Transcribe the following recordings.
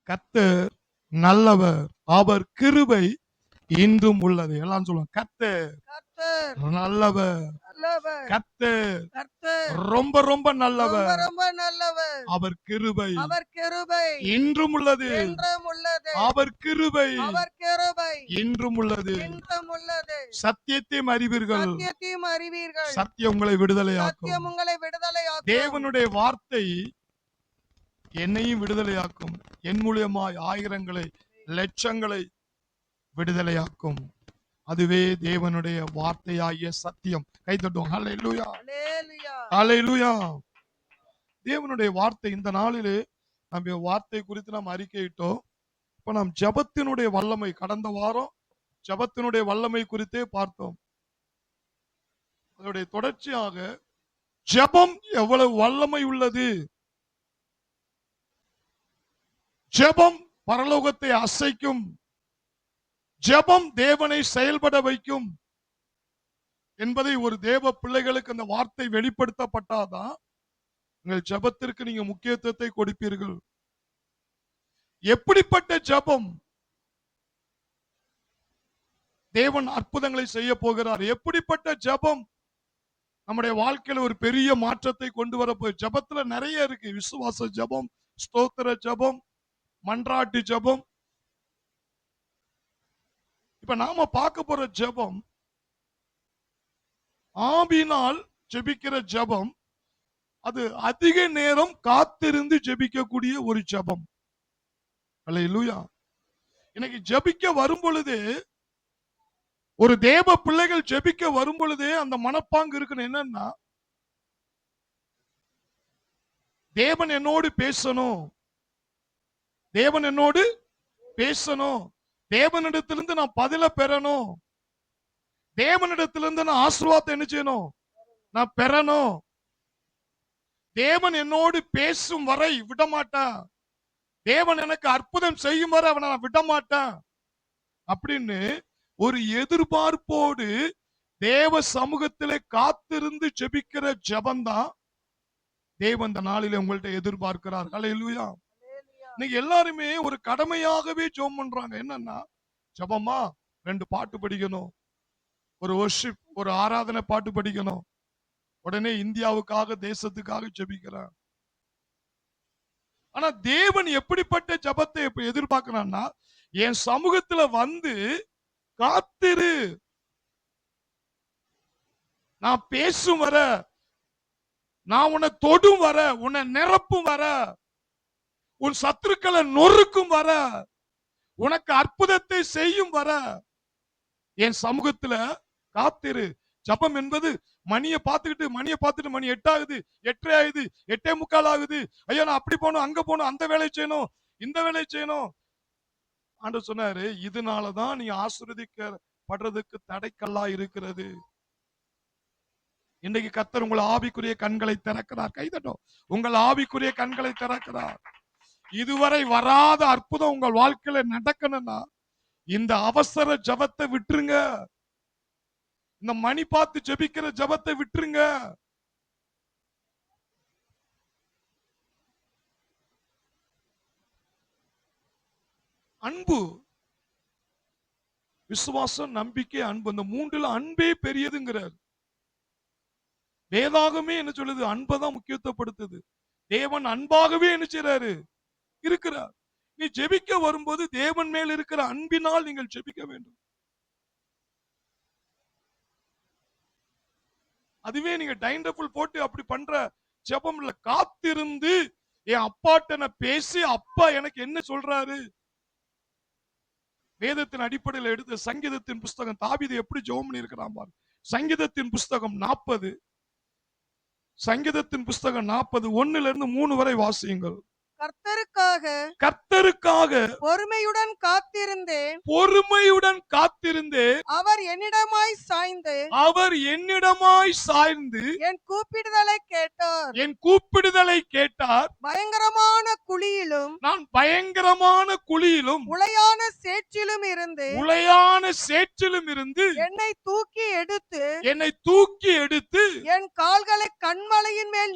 கர்த்தர் நல்லவர், அவர் கிருபை இன்றும் உள்ளது. எல்லாம் சொல்லுவாங்க, கர்த்தர் நல்லவர், கர்த்தர் ரொம்ப ரொம்ப நல்லவர், அவர் கிருபை இன்றும் உள்ளது, அவர் கிருபை இன்றும் உள்ளது. சத்தியத்தையும் அறிவீர்கள், சத்தியம் உங்களை விடுதலையாக்கும். தேவனுடைய வார்த்தை என்னையும் விடுதலையாக்கும், என் மூலியமாய் ஆயிரங்களை லட்சங்களை விடுதலையாக்கும். அதுவே தேவனுடைய வார்த்தையாகிய சத்தியம். கை தட்டுவோம். ஹல்லேலூயா, ஹல்லேலூயா. தேவனுடைய வார்த்தை இந்த நாளிலே நம்ம வார்த்தை குறித்து நாம் அறிக்கையிட்டோம். இப்ப நாம் ஜெபத்தினுடைய வல்லமை, கடந்த வாரம் ஜெபத்தினுடைய வல்லமை குறித்தே பார்த்தோம். அதனுடைய தொடர்ச்சியாக ஜெபம் எவ்வளவு வல்லமை உள்ளது, ஜெபம் பரலோகத்தை அசைக்கும், ஜெபம் தேவனை செயல்பட வைக்கும் என்பதை ஒரு தேவ பிள்ளைகளுக்கு அந்த வார்த்தை வெளிப்படுத்தப்பட்டாதான் உங்கள் ஜெபத்திற்கு நீங்க முக்கியத்துவத்தை கொடுப்பீர்கள். எப்படிப்பட்ட ஜெபம்? தேவன் அற்புதங்களை செய்ய போகிறார். எப்படிப்பட்ட ஜெபம் நம்முடைய வாழ்க்கையில ஒரு பெரிய மாற்றத்தை கொண்டு வர போய். ஜெபத்துல நிறைய இருக்கு. விசுவாச ஜெபம், ஸ்தோத்திர ஜெபம், மன்றாட்டு ஜெபம். இப்ப நாம பார்க்க போற ஜெபம் ஆவியினால் ஜெபிக்கிற ஜெபம். அது அதிக நேரம் காத்திருந்து ஜெபிக்கக்கூடிய ஒரு ஜெபம். அல்லேலூயா. இன்னைக்கு ஜெபிக்க வரும் பொழுது, ஒரு தேவ பிள்ளைகள் ஜெபிக்க வரும் பொழுதே அந்த மனப்பாங்கு இருக்கணும். என்னன்னா, தேவன் என்னோடு பேசணும், தேவன் என்னோடு பேசணும், தேவனிடத்திலிருந்து நான் பதில பெறணும், தேவனிடத்திலிருந்து நான் ஆசீர்வாதத்தை என்ன செய்யணும், நான் பெறணும். தேவன் என்னோடு பேசும் வரை விடமாட்டேன், தேவன் எனக்கு அற்புதம் செய்யும் வரை அவனை நான் விடமாட்டேன் அப்படின்னு ஒரு எதிர்பார்ப்போடு தேவ சமூகத்திலே காத்திருந்து ஜெபிக்கிற ஜெபம்தான் தேவன் இந்த நாளிலே உங்கள்ட்ட எதிர்பார்க்கிறார். ஹல்லேலூயா. இன்னைக்கு எல்லாருமே ஒரு கடமையாகவே ஜெபம் பண்றாங்க. என்னன்னா, ஜெபமா 2 பாட்டு படிக்கணும், ஒரு வொர்ஷிப், ஒரு ஆராதனை பாட்டு படிக்கணும், உடனே இந்தியாவுக்காக தேசத்துக்காக ஜெபிக்கிறான். ஆனா தேவன் எப்படிப்பட்ட ஜெபத்தை எதிர்பார்க்கிறான்னா, என் சமூகத்துல வந்து காத்திரு, நான் பேசும் வர, நான் உன்னை தொடும் வர, உன்னை நிரப்பும் வர, உன் சத்துருக்களை நொறுக்கும் வர, உனக்கு அற்புதத்தை செய்யும் வர என் சமூகத்துல காத்திரு. ஜெபம் என்பது மணியை பார்த்துட்டு மணி 8 ஆகுது, 8:30 ஆகுது, 8:45 ஆகுது, ஐயோ நான் அப்படி போகணும், அங்க போகணும், அந்த வேலை செய்யணும், இந்த வேலை செய்யணும். ஆண்டவர் சொன்னாரு, இதனாலதான் நீ ஆசீர்வதிக்கப்படுறதுக்கு தடைக்கல்லா இருக்கிறது. இன்றைக்கு கர்த்தர் உங்கள் ஆவிக்குரிய கண்களை திறக்கிறார். கைதட்டும். உங்கள் ஆவிக்குரிய கண்களை திறக்கிறார். இதுவரை வராத அற்புதம் உங்கள் வாழ்க்கையில நடக்கணும்னா இந்த அவசர ஜெபத்தை விட்டுருங்க, இந்த மணி பார்த்து ஜெபிக்கிற ஜெபத்தை விட்டுருங்க. அன்பு, விசுவாசம், நம்பிக்கை, அன்பு, இந்த 3ல அன்பே பெரியதுங்கிறார். வேதாகமே என்ன சொல்லுது? அன்பைதான் முக்கியத்துவப்படுத்துது. தேவன் அன்பாகவே என்ன செய்றாரு? இருக்கிறார். நீ ஜெபிக்க வரும்போது தேவன் மேல் இருக்கிற அன்பினால் நீங்கள் ஜெபிக்க வேண்டும். அதுவே நீங்க டைம் டேபிள் போட்டு அப்படி பண்ற ஜெபம் இல்ல. காத்திருந்து என் அப்பாட்ட நான் பேசி, அப்பா எனக்கு என்ன சொல்றாரு, வேதத்தின் அடிப்படையில் எடுத்த சங்கீதத்தின் புஸ்தகம், தாவீது எப்படி ஜெபம் பண்ணி இருக்கிறான் பாரு. சங்கீதத்தின் புஸ்தகம் 40, சங்கீதத்தின் புஸ்தகம் 40 1 3 வரை வாசியுங்கள். கர்த்தருக்காக பொறுமையுடன் காத்திருந்தேன், அவர் என்னிடமாய் சாய்ந்து என் கூப்பிடுதலை கேட்டார். பயங்கரமான குழியிலும் உளையான சேற்றிலும் இருந்து என்னை தூக்கி எடுத்து என் கால்களை கன்மலையின் மேல்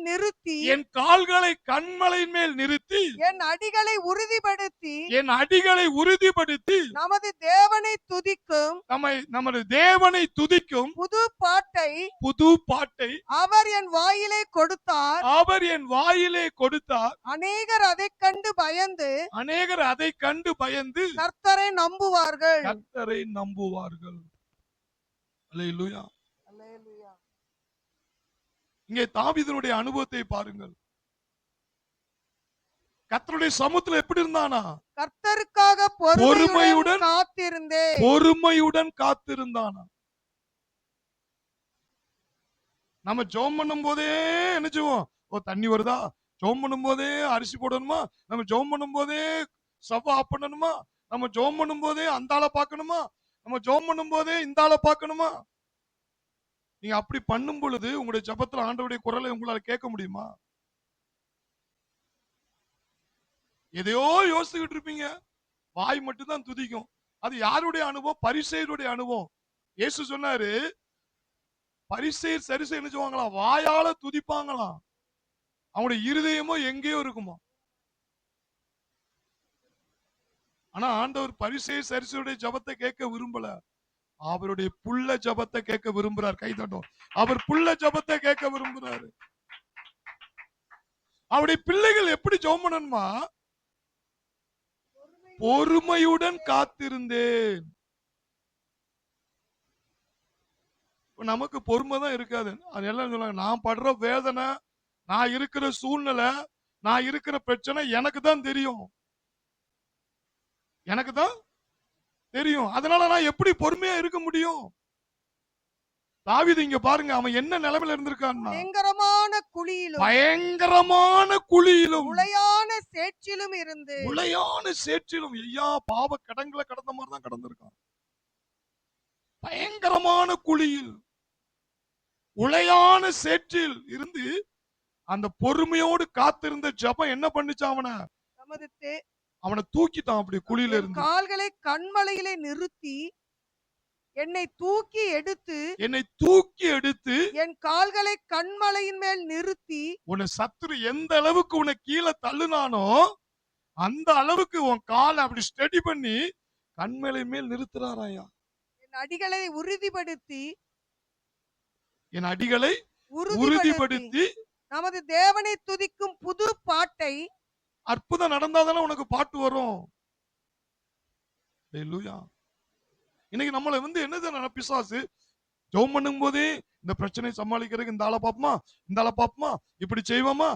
நிறுத்தி உறுதிப்படுத்தி என் அடிகளை உறுதிப்படுத்தி என் அடிகளை உறுதிப்படுத்தி நமது தேவனை துதிக்கும் நமது தேவனை துதிக்கும் புது பாட்டை அவர் என் வாயிலே கொடுத்தார். அவர் என் வாயிலே கொடுத்தார். அநேகர் அதைக் கண்டு பயந்து கர்த்தரை நம்புவார்கள். அல்லேலூயா. இங்கே தாவீதுடைய அனுபவத்தை பாருங்கள். கர்த்தருடைய சமூகத்தில் எப்படி இருந்தானா? கர்த்தருக்காக பொறுமையுடன் காத்திருந்தானா. நம்ம ஜெபம் பண்ணும் போதே என்ன செய்வோம்? ஓ, தண்ணி வருதா? ஜெபம் பண்ணும் போதே அரிசி போடணுமா? நம்ம ஜெபம் பண்ணும் போதே ஸ்டவ் ஆஃப் பண்ணணுமா? நம்ம ஜெபம் பண்ணும் போதே அந்த ஆளை பார்க்கணுமா? நம்ம ஜெபம் பண்ணும் போதே இந்த ஆளை பார்க்கணுமா? நீங்க அப்படி பண்ணும் பொழுது உங்களுடைய ஜெபத்துல ஆண்டவருடைய குரலை உங்களால கேட்க முடியுமா? எதையோ யோசிச்சுக்கிட்டு இருப்பீங்க, வாய் மட்டும் தான் துதிக்கும். அது யாருடைய அனுபவம்? பரிசேயருடைய அனுபவம். இயேசு சொன்னாரு, பரிசேயர் சரிசேயர் என்ன சொல்லுவாங்களாம்? வாயால துதிப்பாங்களாம், அவங்களுடைய இருதயமோ எங்கேயோ இருக்குமா. ஆனா ஆண்டவர் பரிசேயர் சரிசேயருடைய ஜெபத்தை கேட்க விரும்பல, அவருடைய புள்ள ஜெபத்தை கேட்க விரும்புறார். கைதட்டும். அவர் புள்ள ஜெபத்தை கேட்க விரும்புறாரு. அவருடைய பிள்ளைகள் எப்படி ஜெபம் பண்ணணுமா? பொறுமையுடன் காத்திருந்தேன். நமக்கு பொறுமை தான் இருக்காது. அதெல்லாம் சொல்லுவாங்க, நான் படுற வேதனை, நான் இருக்கிற சூழ்நிலை, நான் இருக்கிற பிரச்சனை எனக்கு தான் தெரியும், எனக்கு தான் தெரியும். அதனால நான் எப்படி பொறுமையா இருக்க முடியும்? தாவீது இங்க பாருங்க, அவன் என்ன நிலைமையில இருந்திருக்கான்னா, பயங்கரமான குழியிலும் உளையான சேற்றிலும் ஐயா பாவ கடங்களை கடந்த மாதிரி தான் கடந்திருக்கான். பயங்கரமான குழியில் உளையான சேற்றில் இருந்து அந்த பொறுமையோடு காத்திருந்த ஜெபம் என்ன பண்ணுச்சு? அவனை தூக்கிட்டான். அப்படி குழியில இருந்து கால்களை கண்மலையிலே நிறுத்தி என்னை தூக்கி எடுத்து என் கால்களை கண்மலையின் மேல் நிறுத்தி, உன்னை சத்துரு எந்த அளவுக்கு உன்னை கீழே தள்ளுனானோ அந்த அளவுக்கு உன் காலை அப்படி ஸ்டடி பண்ணி கண்மலை மேல் நிறுத்துறாராயா. என் அடிகளை உறுதிப்படுத்தி நமது தேவனை துதிக்கும் புது பாட்டை. அற்புதம் நடந்தாதானே உனக்கு பாட்டு வரும். இன்னைக்கு நம்மளை என்னது பிசாசு ஜெபம் பண்ணும் போதே இந்த பிரச்சனை சமாளிக்கிறதுக்கு இந்த ஆளை பாப்போமா, இப்படி செய்வோமா,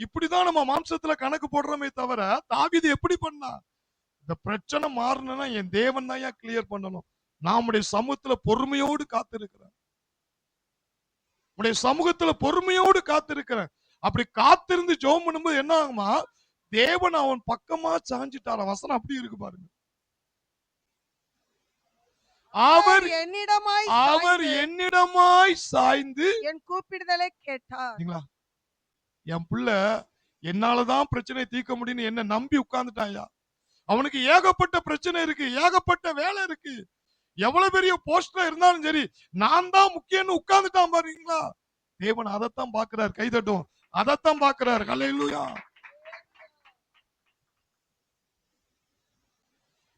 இப்படிதான் நம்ம மாம்சத்துல கணக்கு போடுறோமே தவிர, தாவீது எப்படி பண்ணா? இந்த பிரச்சனை மாறணும்னா என் தேவன் தான் கிளியர் பண்ணணும். நம்முடைய சமூகத்துல பொறுமையோடு காத்திருக்கிறேன், உடைய சமூகத்துல பொறுமையோடு காத்திருக்கிறேன். அப்படி காத்திருந்து ஜெபம் பண்ணும்போது என்ன ஆகுமா? தேவன் அவன் பக்கமா சாஞ்சிட்டார. வசனம் அப்படி இருக்கு பாருங்க. அவர் என்னிடமாய் சாய்ந்து என் கூப்பிடுதலை கேட்டார். என் புள்ள என்னாலதான் பிரச்சனை தீர்க்க முடியும்னு என்ன நம்பி உட்கார்ந்துட்டாயா. அவனுக்கு ஏகப்பட்ட பிரச்சனை இருக்கு, ஏகப்பட்ட வேலை இருக்கு, எவ்வளவு பெரிய போஸ்ட்ல இருந்தாலும் சரி நான் தான் முக்கியம்னு உட்கார்ந்துட்டான் பாருங்களா. தேவன் அதைத்தான் பாக்குறார். கைதட்டும். அதைத்தான் பாக்குறார். ஹல்லேலூயா.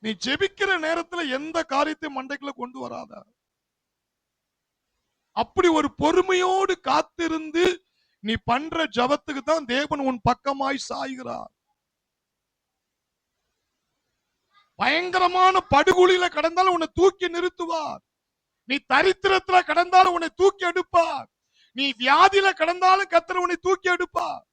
நீ ஜெபிக்கிற நேரத்துல எந்த காரியத்தையும் மண்டைக்குள்ள கொண்டு வராத. அப்படி ஒரு பொறுமையோடு காத்திருந்து நீ பண்ற ஜபத்துக்கு தான் தேவன் உன் பக்கமாய் சாய்கிறார். பயங்கரமான படுகொலியில கடந்தாலும் உன்னை தூக்கி நிறுத்துவார். நீ தரித்திரத்துல கடந்தாலும் உன்னை தூக்கி எடுப்பார். நீ வியாதியில கடந்தாலும் கர்த்தர் உன்னை தூக்கி எடுப்பார்.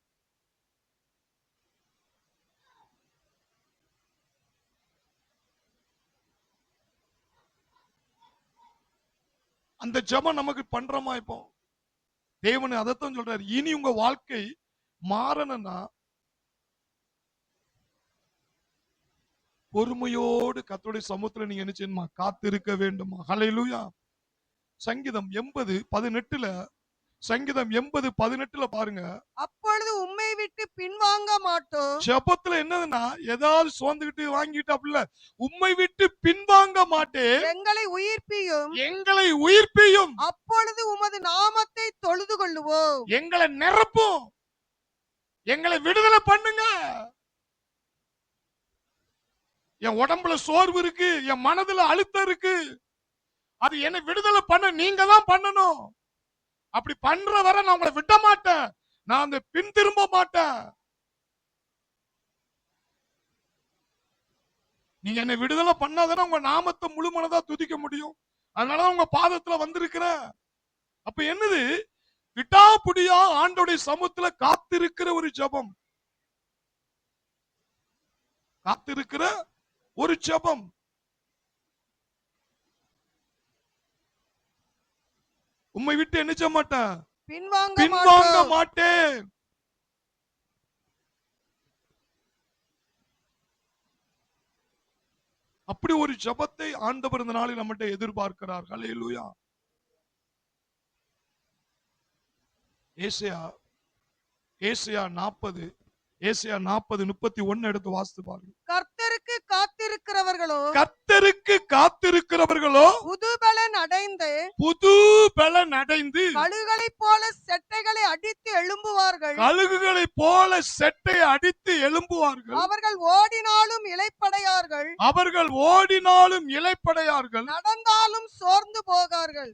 அந்த ஜெபம் நமக்கு பண்றோமா? இப்போ தேவன் அதைத்தான் சொல்றாரு. இனி உங்க வாழ்க்கை மாறணும்னா பொறுமையோடு கர்த்தருடைய சமூகத்துல நீங்க என்ன செய்யணுமா? காத்திருக்க வேண்டுமா? ஹல்லேலூயா. சங்கீதம் 80:18 சங்கீதம் 80:18 பாருங்க. அப்பொழுது உம்மை விட்டு பின்வாங்க மாட்டோம். ஜெபத்துல என்னதுன்னா ஏதாவது சோர்ந்துகிட்டு வாங்கிட்டு அப்படி இல்ல, உம்மை விட்டு பின்வாங்க மாட்டேன், எங்களை உயிர்ப்பியும், அப்பொழுது உமது நாமத்தை தொழுது கொள்ளுவோம். எங்களை நிரப்பும், எங்களை விடுதலை பண்ணுங்க. என் உடம்புல சோர்வு இருக்கு, என் மனதுல அழுத்தம் இருக்கு, அது என்ன விடுதலை பண்ண நீங்க தான் பண்ணணும். அப்படி பண்ற வரை நான் உங்களை விட மாட்டேன், நான் அந்த பின் திரும்ப மாட்டேன். நீங்க என்ன விடுதலை பண்ணாதானே உங்க நாமத்தை முழு மனதா துதிக்க முடியும். அதனால உங்க பாதத்துல வந்திருக்கிற. அப்ப என்னது? விடாப்புடியா ஆண்டோடைய சமூகத்துல காத்திருக்கிற ஒரு ஜெபம், காத்திருக்கிற ஒரு ஜெபம். உம்மை விட்டு என்ன செய்ய மாட்டேன், பின்வாங்க மாட்டேன். அப்படி ஒரு ஜெபத்தை ஆண்டவர் இந்த நாளில் நம்மகிட்ட எதிர்பார்க்கிறார். ஹல்லேலூயா. ஏசாயா 40 31 எடுத்து வாசித்து பாருங்க. கர்த்தருக்கு காத்திருக்கிறவர்களோ புது பலன் அடைந்து கழுகுகளைப் போல செட்டைகளை அடித்து எழும்புவார்கள். அவர்கள் ஓடினாலும் இளைப்படையார்கள். நடந்தாலும் சோர்ந்து போகார்கள்.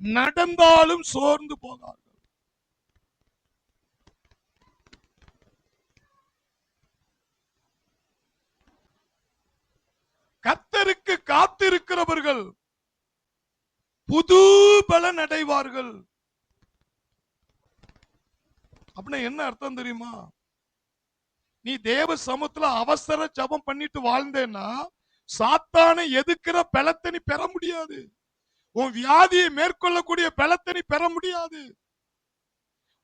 கர்த்தருக்கு காத்திருக்கிறவர்கள் புது பலன் அடைவார்கள். அப்படின்னா என்ன அர்த்தம் தெரியுமா? நீ தேவ சமூகத்துல அவசர ஜெபம் பண்ணிட்டு வாழ்ந்தேன்னா சாத்தானை எதுக்கிற பலத்தை நீ பெற முடியாது. உன் வியாதியை மேற்கொள்ளக்கூடிய பலத்தை நீ பெற முடியாது.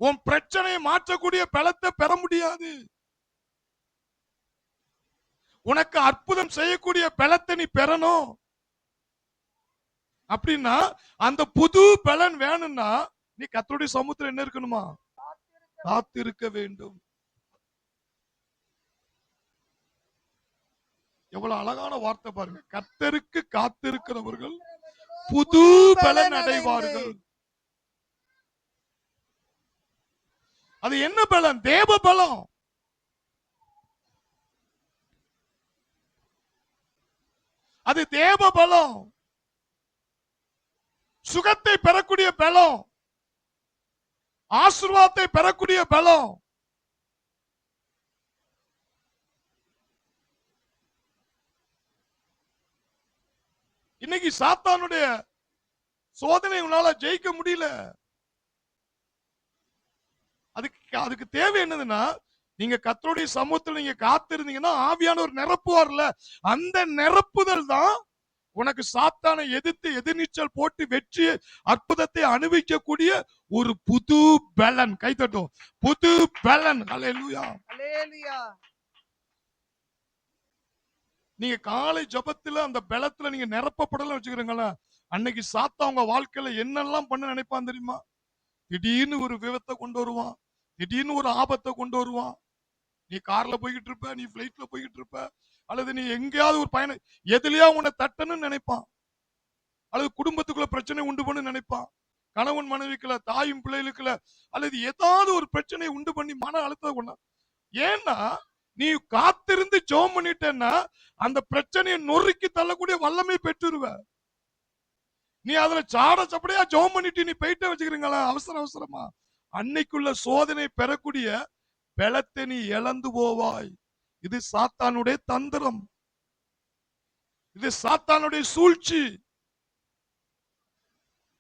உன் பிரச்சனையை மாற்றக்கூடிய பலத்தை பெற முடியாது. உனக்கு அற்புதம் செய்யக்கூடிய பலத்தை நீ பெறணும். அப்படின்னா அந்த புது பலன் வேணும்னா நீ கர்த்தருடைய சமூகத்துல என்ன இருக்கணுமா? காத்திருக்க வேண்டும். எவ்வளவு அழகான வார்த்தை பாருங்க. கர்த்தருக்கு காத்திருக்கிறவர்கள் புது பலன் அடைவார்கள். அது என்ன பலன்? தேவ பலம். அது தேவ பலம். சுகத்தை பெறக்கூடிய பலம், ஆசீர்வாதத்தை பெறக்கூடிய பலம். இன்னைக்கு சாத்தானுடைய சோதனை உங்களால ஜெயிக்க முடியல. அதுக்கு தேவை என்னதுன்னா, நீங்க கர்த்தருடைய சமூகத்தில் நீங்க காத்திருந்தீங்கன்னா ஆவியானவர் நிரப்புவார்ல, அந்த நிரப்புதல் தான் உனக்கு சாத்தானை எதிர்த்து எதிர்நீச்சல் போட்டு வெற்றி அற்புதத்தை அனுபவிக்கக்கூடிய ஒரு புது பலன். கைத்தட்டும். புது பலன். ஹல்லேலூயா. நீங்க காலை ஜெபத்துல அந்த பலத்துல நீங்க நிரப்பப்படலாம் வச்சுக்கிறீங்களா, அன்னைக்கு சாத்தா உங்க வாழ்க்கையில என்னெல்லாம் பண்ண நினைப்பான் தெரியுமா? திடீர்னு ஒரு விபத்தை கொண்டு வருவான், திடீர்னு ஒரு ஆபத்தை கொண்டு வருவான். நீ கார்ல போய்கிட்டு இருப்ப, நீ பிளைட்ல போய்கிட்டு இருப்ப, அல்லது நீ எங்கேயாவது ஒரு பயணம் எதுலயா உன்னை தட்டணும்னு நினைப்பான், அல்லது குடும்பத்துக்குள்ள பிரச்சனை உண்டு பண்ணு நினைப்பான், கணவன் மனைவிக்குள்ள, தாயும் பிள்ளைகளுக்குள்ள, அல்லது ஏதாவது ஒரு பிரச்சனை உண்டு பண்ணி மன அழுத்தம் கொண்டா. ஏன்னா நீ காத்திருந்து ஜெபம் பண்ணிட்டேன்னா அந்த பிரச்சனையை நொறுக்கி தள்ளக்கூடிய வல்லமை பெற்றுருவ. நீ அதுல சாட சப்படையா ஜெபம் பண்ணிட்டு நீ போயிட்டே வச்சுக்கிறீங்களா அவசரமா, அன்னைக்குள்ள சோதனை பெறக்கூடிய பலத்தை நீ இழந்து போவாய். இது சாத்தானுடைய தந்திரம், இது சாத்தானுடைய சூழ்ச்சி.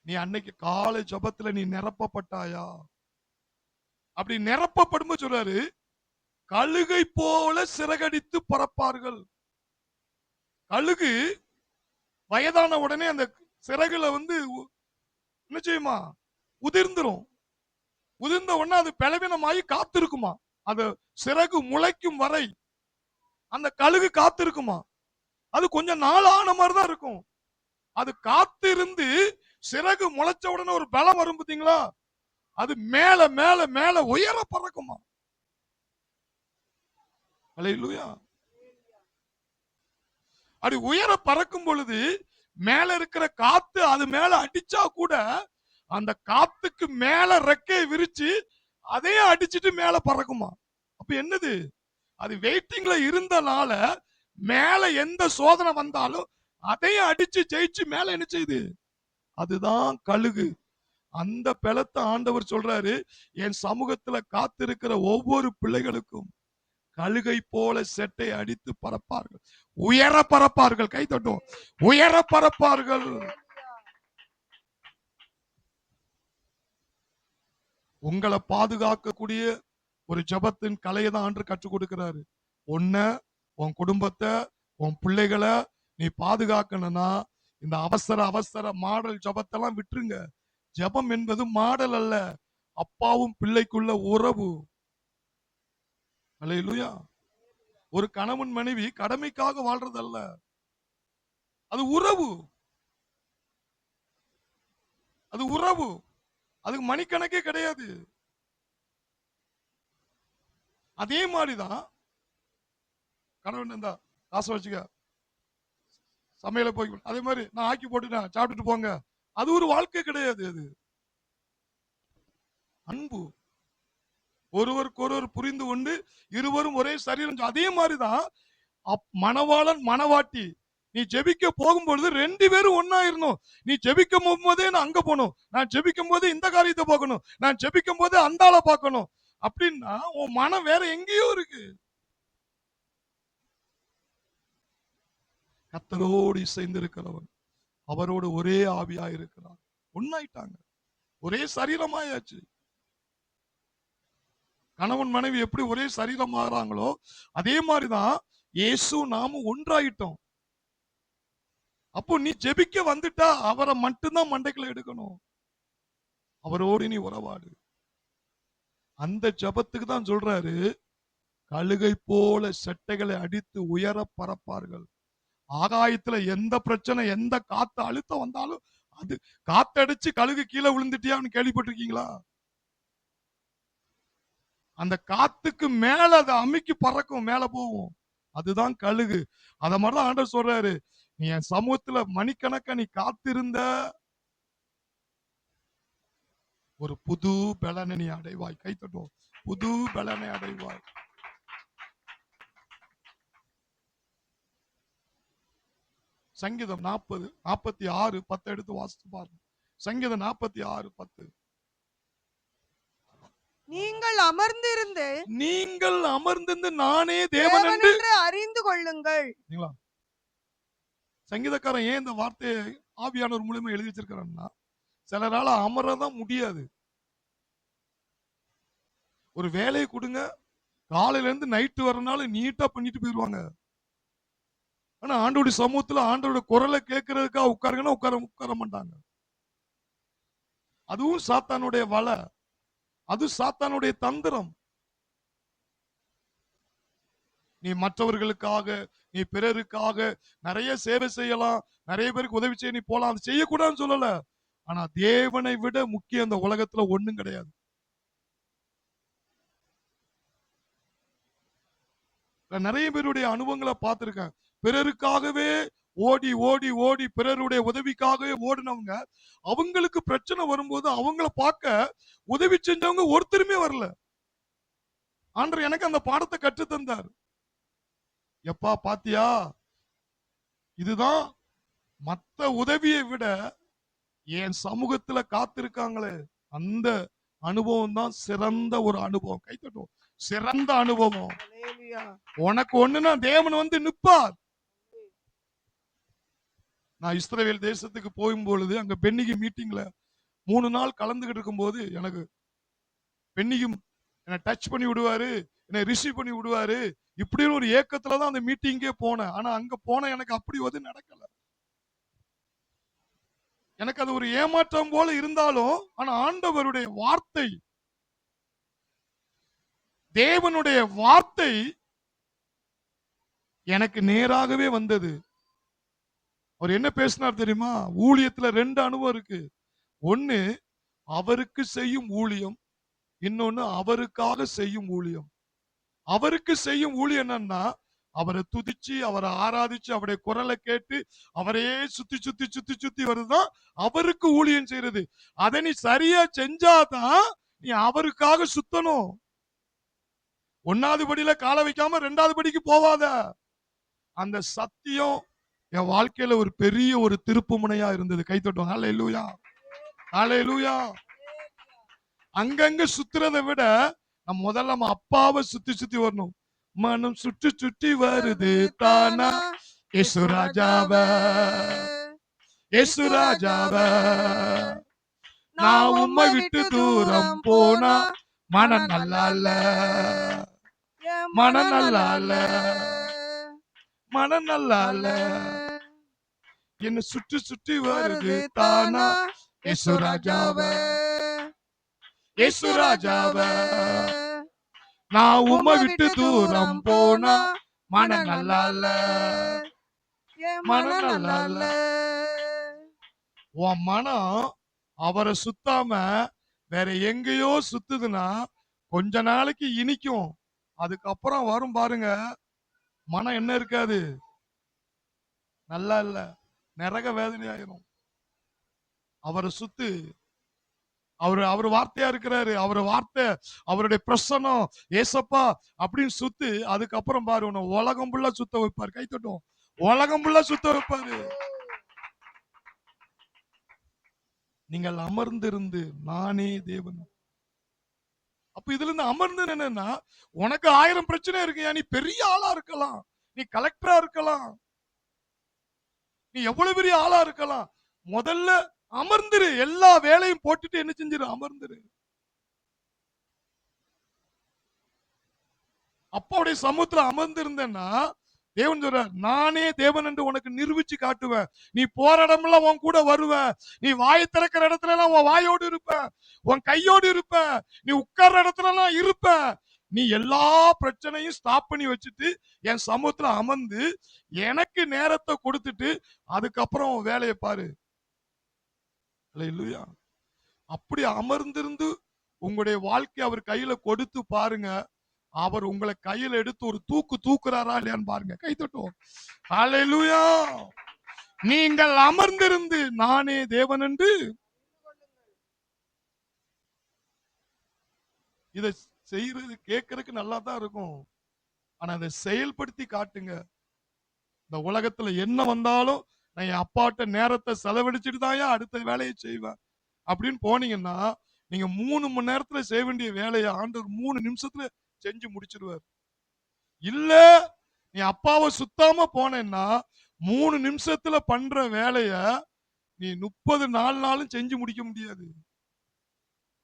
நீ அன்னைக்கு காலை ஜெபத்துல நீ நிரப்பப்பட்டாயா? அப்படி நிரப்பப்படும் சொல்றாரு, கழுகை போல சிறகடித்து பறப்பார்கள். கழுகு வயதான உடனே அந்த சிறகுல என்ன செய்யுமா? உதிர்ந்துரும். உதிர்ந்த உடனே அது பலவீனமாகி காத்திருக்குமா? அது சிறகு முளைக்கும் வரை அந்த கழுகு காத்திருக்குமா? அது கொஞ்சம் நாள் ஆன மாதிரிதான் இருக்கும். அது காத்திருந்து சிறகு முளைச்ச உடனே ஒரு பலம் வரும் பாத்தீங்களா, அது மேல மேல மேல உயர பறக்குமா. அல்லேலூயா. அப்படி உயர பறக்கும் பொழுது மேல இருக்கிற காத்து அது மேல அடிச்சா கூட அந்த காத்துக்கு மேல ரெக்கையை விரிச்சு அதையும் அடிச்சுட்டு மேல பறக்குமா. அப்ப அப்ப என்னது? அது வெயிட்டிங்ல இருந்தனால மேல எந்த சோதனை வந்தாலும் அதையும் அடிச்சு ஜெயிச்சு மேல என்ன செய்யுது? அதுதான் கழுகு. அந்த பலத்த ஆண்டவர் சொல்றாரு, என் சமூகத்துல காத்திருக்கிற ஒவ்வொரு பிள்ளைகளுக்கும் கழுகை போல செட்டை அடித்து பறப்பார்கள், உயர பறப்பார்கள். கை தட்டும். உயர பறப்பார்கள். உங்களை பாதுகாக்கக்கூடிய ஒரு ஜெபத்தின் கலையை தான் ஆண்டு கற்றுக் கொடுக்கிறாரு. உன்ன, உன் குடும்பத்தை, உன் பிள்ளைகளை நீ பாதுகாக்கணும்னா இந்த அவசர மாடல் ஜெபத்தெல்லாம் விட்டுருங்க. ஜெபம் என்பது மாடல் அல்ல, அப்பாவும் பிள்ளைக்குள்ள உறவு. அல்லேலூயா. ஒரு கணவன் மனைவி கடமைக்காக வாழ்றதல்ல, அது உறவு. அது உறவு. அதுக்கு மணிக்கணக்கே கிடையாது. அதே மாதிரிதான் கணவன் இருந்தா காசை வச்சுக்க, சமையல போய் அதே மாதிரி நான் ஆக்கி போட்டுட்டேன் சாப்பிட்டுட்டு போங்க, அது ஒரு வாழ்க்கை கிடையாது. அது அன்பு. ஒருவருக்கு ஒருவர் புரிந்து கொண்டு இருவரும் ஒரே சரீரம். அதே மாதிரிதான் மணவாளன் மணவாட்டி நீ ஜெபிக்க போகும்பொழுது 2 பேரும் ஒன்னா இருந்தோம். நீ ஜெபிக்கும் போதே நான் அங்க போகணும், நான் ஜெபிக்கும் போது இந்த காரியத்தை பார்க்கணும், நான் ஜெபிக்கும் போது அந்த ஆளை பார்க்கணும். அப்படின்னா உன் மனம் வேற எங்கேயோ இருக்கு. கர்த்தரோடு இசைந்து இருக்கிறவன் அவரோடு ஒரே ஆவியா இருக்கிறார். ஒன்னாயிட்டாங்க, ஒரே சரீரமாயாச்சு. கணவன் மனைவி எப்படி ஒரே சரீரமாகறாங்களோ அதே மாதிரிதான் இயேசு நாமும் ஒன்றாயிட்டோம். அப்போ நீ ஜெபிக்க வந்துட்டா அவரை மட்டும்தான் மண்டைக்குள்ள எடுக்கணும், அவரோடு நீ உறவாடு. அந்த ஜெபத்துக்கு தான் சொல்றாரு, கழுகை போல செட்டைகளை அடித்து உயர பறப்பார்கள். ஆகாயத்துல எந்த பிரச்சனை, எந்த காத்து அழுத்தம் வந்தாலும் அது காத்தடிச்சு கழுகு கீழே விழுந்துட்டியான்னு கேள்விப்பட்டிருக்கீங்களா? அந்த காத்துக்கு மேல அதை அமுக்கி பறக்கும், மேல போகும். அதுதான் கழுகு. அத மாதிரிதான் ஆண்டவர் சொல்றாரு, நீ என் சமூகத்துல மணிக்கணக்கா நீ காத்திருந்த ஒரு புது பலனை நீ அடைவாய். கை தட்டுவோம். புது பலனை அடைவாய். சங்கீதம் 46:10 எடுத்து வாசித்து பாருங்க. சங்கீதம் 46:10. நீங்கள் அமர்ந்திருந்து நானே தேவன் என்று அறிந்து கொள்ளுங்கள். சங்கீதக்காரன் ஏன் இந்த வார்த்தையை ஆவியானவர் மூலமா எழுதி வச்சிருக்காருன்னா, சிலரால அமரதான் முடியாது. ஒரு வேலையை கொடுங்க, காலையில இருந்து நைட்டு வரனால நீட்டா பண்ணிட்டு போயிருவாங்க. ஆனா ஆண்டோட சமூகத்துல ஆண்டோட குரலை கேட்கறதுக்காக உட்காருங்கன்னா உட்கார மாட்டாங்க. அதுவும் சாத்தானுடைய வலை, அது சாத்தானுடைய தந்திரம். நீ மற்றவர்களுக்காக, நீ பிறருக்காக நிறைய சேவை செய்யலாம், நிறைய பேருக்கு உதவி செய்ய நீ போலாம், அது செய்யக்கூடாதுன்னு சொல்லல. ஆனா தேவனை விட முக்கியம் இந்த உலகத்துல ஒண்ணும் கிடையாது. நிறைய பேருடைய அனுபவங்களை பார்த்திருக்கேன். பிறருக்காகவே ஓடி ஓடி ஓடி பிறருடைய உதவிக்காகவே ஓடினவங்க, அவங்களுக்கு பிரச்சனை வரும்போது அவங்கள பார்க்க உதவி செஞ்சவங்க ஒருத்தருமே வரல. ஆண்டவர் எனக்கு அந்த பாடத்தை கற்று தந்தார். எப்பா பாத்தியா, இதுதான் மத்த உதவியை விட என் சமூகத்துல காத்திருக்காங்களே அந்த அனுபவம் தான் சிறந்த ஒரு அனுபவம். கைத்தட்டும். சிறந்த அனுபவம். உனக்கு ஒண்ணுனா தேவன் வந்து நிற்பார். நான் இஸ்ரவேல் தேசத்துக்கு போகும்பொழுது அங்க பெண்ணிக்கு மீட்டிங்ல 3 நாள் கலந்துகிட்டு இருக்கும்போது எனக்கு பெண்ணிக்கும் என்னை டச் பண்ணி விடுவாரு, என்னை ரிசீவ் பண்ணி விடுவாரு, இப்படின்னு ஒரு ஏக்கத்துலதான் அந்த மீட்டிங்கே போனேன். ஆனா அங்க போன எனக்கு அப்படி வந்து நடக்கல. எனக்கு அது ஒரு ஏமாற்றம் போல இருந்தாலும், ஆனா ஆண்டவருடைய வார்த்தை, தேவனுடைய வார்த்தை எனக்கு நேராகவே வந்தது. அவர் என்ன பேசினார் தெரியுமா? ஊழியத்துல 2 அனுபவம் இருக்கு. ஒன்னு அவருக்கு செய்யும் ஊழியம், இன்னொன்னு அவருக்காக செய்யும் ஊழியம். அவருக்கு செய்யும் ஊழியம் என்னன்னா, அவரை துதிச்சு, அவரை ஆராதிச்சு, அவருடைய குரலை கேட்டு அவரையே சுத்தி சுத்தி சுத்தி சுத்தி வருதுதான் அவருக்கு ஊழியம் செய்யறது. அதை நீ சரியா செஞ்சாதான் நீ அவருக்காக சுத்தணும். 1வது படியில காலை வைக்காம 2வது படிக்கு போவாத. அந்த சத்தியம் என் வாழ்க்கையில ஒரு பெரிய ஒரு திருப்பு முனையா இருந்தது. கை தட்டுவோம். ஹalleluya, ஹalleluya. அங்கங்க சுத்துறதை விட முதல்ல நம்ம அப்பாவை சுத்தி சுத்தி வரணும். மனம் சுற்றி சுற்றி வருது தானா இயேசு ராஜாவ, இயேசு ராஜாவ. நான் உம்மை விட்டு தூரம் போனா மனம் நல்லா இல்ல, மனம் நல்லா இல்ல, மனம் நல்லா இல்ல. என்ன சுற்றி சுற்றி வருது தானா இயேசு ராஜாவ, இயேசு ராஜாவ. நான் உம்மை விட்டு தூரம் போனா மனம் நல்லா இல்ல, மனம் நல்லா இல்ல. உன் மனம் அவரை சுத்தாம வேற எங்கேயோ சுத்துதுன்னா கொஞ்ச நாளைக்கு இனிக்கும். அதுக்கப்புறம் வரும் பாருங்க, மனம் என்ன இருக்காது, நல்லா இல்ல, நரக வேதனை ஆயிரும். அவரை சுத்து. அவர் வார்த்தையா இருக்கிறாரு. அவர் வார்த்தை, அவருடைய பிரசன்னம், ஏசப்பா அப்படின்னு சுத்து. அதுக்கப்புறம் பாரு, உன்னை உலகம் ஃபுல்லா சுத்த வைப்பாரு. கை தட்டும். உலகம் ஃபுல்லா சுத்த வைப்பாரு. நீங்கள் அமர்ந்திருந்து நானே தேவன். அப்ப இதுல இருந்து அமர்ந்து என்னன்னா, உனக்கு 1000 பிரச்சனை இருக்கு. நீ பெரிய ஆளா இருக்கலாம், நீ கலெக்டரா இருக்கலாம், நீ எவ்வளவு பெரிய ஆளா இருக்கலாம். முதல்ல அமர்ந்துரு. எல்லா வேலையும் போட்டுட்டு என்ன செஞ்சிரு, அமர்ந்துரு. அப்பாவுடைய சமூகத்துல அமர்ந்து இருந்தேன்னா தேவன் சொல்ற, நானே தேவன் என்று உனக்கு நிரூபிச்சு காட்டுவேன். நீ போற இடமெல்லாம் உன் கூட வருவேன். நீ வாய் திறக்கிற இடத்துல எல்லாம் உன் வாயோடு இருப்ப, உன் கையோடு இருப்ப, நீ உட்கார்ற இடத்துல எல்லாம் இருப்ப. நீ எல்லா பிரச்சனையும் ஸ்டாப் பண்ணி வச்சுட்டு என் சமூகத்துல அமர்ந்து எனக்கு நேரத்தை கொடுத்துட்டு அதுக்கப்புறம் வேலையை பாரு. அல்லேலூயா. அப்படி அமர்ந்திருந்து உங்களுடைய வாழ்க்கை அவர் கையில கொடுத்து பாருங்க. அவர் உங்களை கையில எடுத்து ஒரு தூக்குறாரா இல்லையான்னு பாருங்க. கை தட்டுவோம். ஹalleluya. நீங்கள் அமர்ந்திருந்து நானே தேவன் என்று இதை செய்யறது கேட்கறதுக்கு நல்லா தான் இருக்கும். ஆனா அதை செயல்படுத்தி காட்டுங்க. இந்த உலகத்துல என்ன வந்தாலும் நான் என் அப்பாட்ட நேரத்தை செலவழிச்சுட்டு தான் அடுத்த வேலையை செய்வேன் அப்படின்னு போனீங்கன்னா நீங்க 3 மணி நேரத்துல செய்ய வேண்டிய வேலையை ஆண்டவர் 3 நிமிஷத்துல செஞ்சு முடிச்சிருவார். இல்ல நீ அப்பாவை சுத்தாம போனேன்னா 3 நிமிஷத்துல பண்ற வேலைய நீ 30 நாளும் செஞ்சு முடிக்க முடியாது.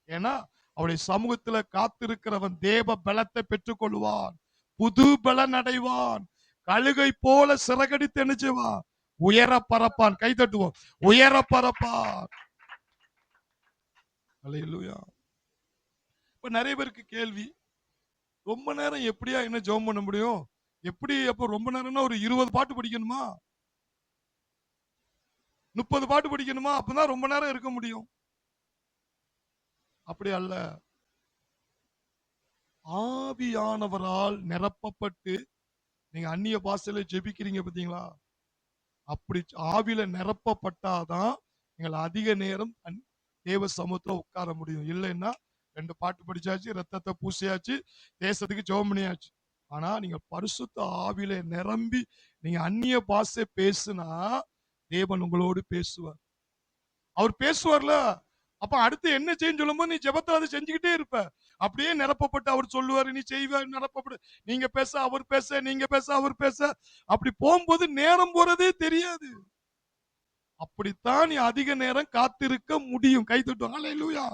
ஏன்னா அவருடைய சமூகத்துல காத்திருக்கிறவன் தேவ பலத்தை பெற்றுக் கொள்வான், புது பலன் அடைவான், கழுகை போல சிறகடித்து நினைச்சுவான், உயர பறப்பான். கை தட்டுவோம். உயர பறப்பான். அல்லேலூயா. இப்ப நிறைய பேருக்கு கேள்வி, ரொம்ப நேரம் எப்படியா என்ன ஜெபம் பண்ண முடியும்? எப்படி? அப்ப ரொம்ப நேரம்னா ஒரு 20 பாட்டு படிக்கணுமா, 30 பாட்டு படிக்கணுமா? அப்பதான் ரொம்ப நேரம் இருக்க முடியும். அப்படி அல்ல. ஆவியானவரால் நிரப்பப்பட்டு நீங்க அந்நிய பாஷையில ஜெபிக்கிறீங்க பாத்தீங்களா? அப்படி ஆவியில நிரப்பப்பட்டாதான் நீங்கள் அதிக நேரம் தேவ சமூகத்துல உட்கார முடியும். இல்லைன்னா 2 பாட்டு படிச்சாச்சு, ரத்தத்தை பூசியாச்சு, தேசத்துக்கு ஜெபம் பண்ணியாச்சு. ஆனா நீங்க பரிசுத்த ஆவியில நிரம்பி நீங்க அந்நிய பாஷை பேசுனா தேவன் உங்களோடு பேசுவார். அவர் பேசுவார்ல, அப்ப அடுத்து என்ன செய்யும் சொல்லும்போது நீ ஜெபத்தை அதை செஞ்சுக்கிட்டே இருப்ப. அப்படியே நிரப்பப்பட்டு அவர் சொல்லுவாரு, நீ செய்வ. நிரப்பப்பட்டு நீங்க பேச அவர் பேச, நீங்க பேச அவர் பேச, அப்படி போகும்போது நேரம் போறதே தெரியாது. அப்படித்தான் நீ அதிக நேரம் காத்திருக்க முடியும். கை தட்டுவாங்க. அல்லேலூயா.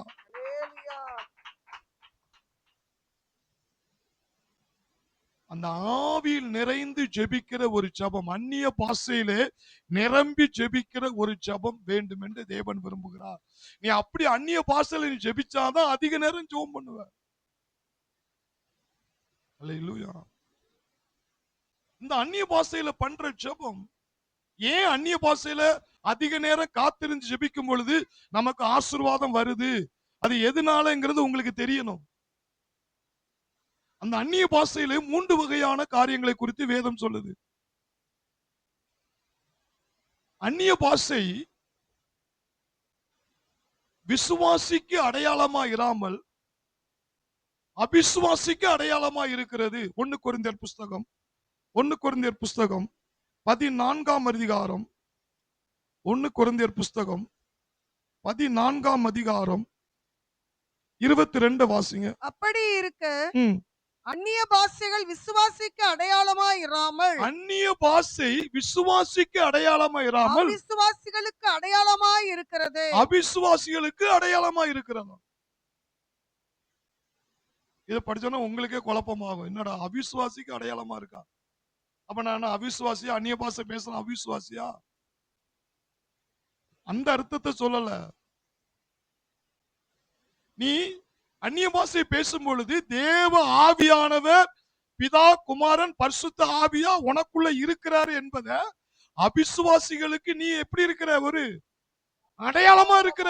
அந்த ஆவியில் நிறைந்து ஜெபிக்கிற ஒரு ஜெபம், அந்நிய பாஷையிலே நிரம்பி ஜெபிக்கிற ஒரு ஜெபம் வேண்டும் என்று தேவன் விரும்புகிறார். நீ அப்படி அந்நிய பாஷையில நீ ஜெபிச்சாதான் அதிக நேரம் ஜெபம் பண்ணுவ. அல்லேலூயா. இந்த அந்நிய பாஷையில பண்ற ஜெபம், ஏன் அந்நிய பாஷையில அதிக நேரம் காத்திருந்து ஜெபிக்கும் பொழுது நமக்கு ஆசீர்வாதம் வருது, அது எதனாலங்கிறது உங்களுக்கு தெரியணும். அந்த அந்நிய பாஷையிலே 3 வகையான காரியங்களை குறித்து வேதம் சொல்லுது. அந்நிய பாஷை விசுவாசிக்கு அடையாளமா இராமல் அவிசுவாசிக்கு அடையாளமா இருக்கிறது. 1 கொரிந்தியர் புஸ்தகம் 14ஆம் அதிகாரம், 1 கொரிந்தியர் புஸ்தகம் 14ஆம் அதிகாரம் 22 வாசிங்க. அப்படி இருக்க ம். அந்நிய பாஷைகள் விசுவாசிக்கு அடையாளமா இராமல் அந்நிய பாஷை விசுவாசிக்கு அடையாளமா இராமல் அவிசுவாசிகளுக்கு அடையாளமா இருக்கிறது. அவிசுவாசிகளுக்கு அடையாளமா இருக்கிறது. இதை படிச்சோன்னா உங்களுக்கே குழப்பமாகும். என்னடா அவிசுவாசிக்கு அடையாளமா இருக்கா? அப்ப நான் அவிசுவாசியா? அந்நிய பாஷை பேசுறேன் அவிசுவாசியா? அந்த அர்த்தத்தை சொல்லல. நீ அந்நிய பாஷை பேசும் பொழுது தேவ ஆவியானவர் பிதா குமாரன் பரிசுத்த ஆவியா உனக்குள்ள இருக்கிறார் என்பதை அவிசுவாசிகளுக்கு நீ எப்படி இருக்கிற? ஒரு அடையாளமா இருக்கிற.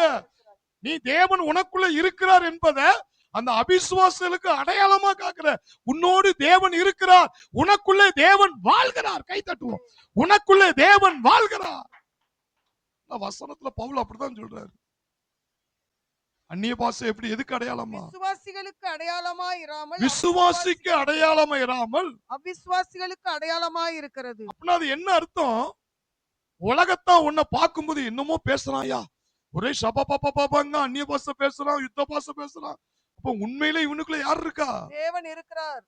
நீ தேவன் உனக்குள்ள இருக்கிறார் என்பதை அந்த அவிசுவாசிகளுக்கு அடையாளமா காக்குற. உன்னோடு தேவன் இருக்கிறார், உனக்குள்ளே தேவன் வாழ்கிறார். கை தட்டுவோம். உனக்குள்ளே தேவன் வாழ்கிறார். வசனத்துல பவுல் அப்படித்தான் சொல்றாரு. அந்நிய பாஷை எப்படி, எதுக்கு அடையாளமா? விசுவாசிகளுக்கு அடையாளமா இராமல் விசுவாசிக்கு அடையாளமா இராமல் அவிசுவாசிகளுக்கு அடையாளமா இருக்கிறது. அப்படின்னா அது என்ன அர்த்தம்? உலகத்தான் உன்னை பார்க்கும்போது என்னமோ பேசுறாயா, ஒரே சபாங்க அந்நிய பாஷை பேசுறான், யுத்த பாஷை பேசுறான். அப்ப உண்மையிலே இவனுக்குள்ள யார் இருக்கா? தேவன் இருக்கிறார்.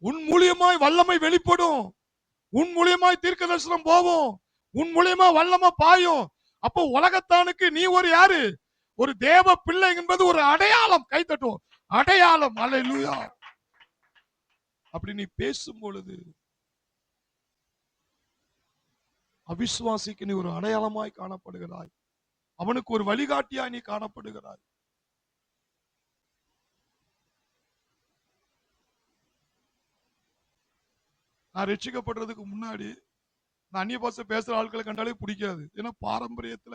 உன் மூலியமாய் வல்லமை வெளிப்படும், உன் மூலியமாய் தீர்க்க தரிசனம் போவோம், உன் மூலியமா வல்லமை பாயும். அப்போ உலகத்தானுக்கு நீ ஒரு யாரு? ஒரு தேவ பிள்ளை என்பது ஒரு அடையாளம். கை தட்டுவோம். அடையாளம். அல்லேலூயா. அப்படி நீ பேசும் பொழுது அவிசுவாசிக்கு நீ ஒரு அடையாளமாய் காணப்படுகிறாய், அவனுக்கு ஒரு வழிகாட்டியாய் நீ காணப்படுகிறாய். நான் ரட்சிக்கப்படுறதுக்கு முன்னாடி நான் அந்நிய பாஷை பேசுற ஆட்களை கண்டாலே பிடிக்காது. ஏன்னா பாரம்பரியத்துல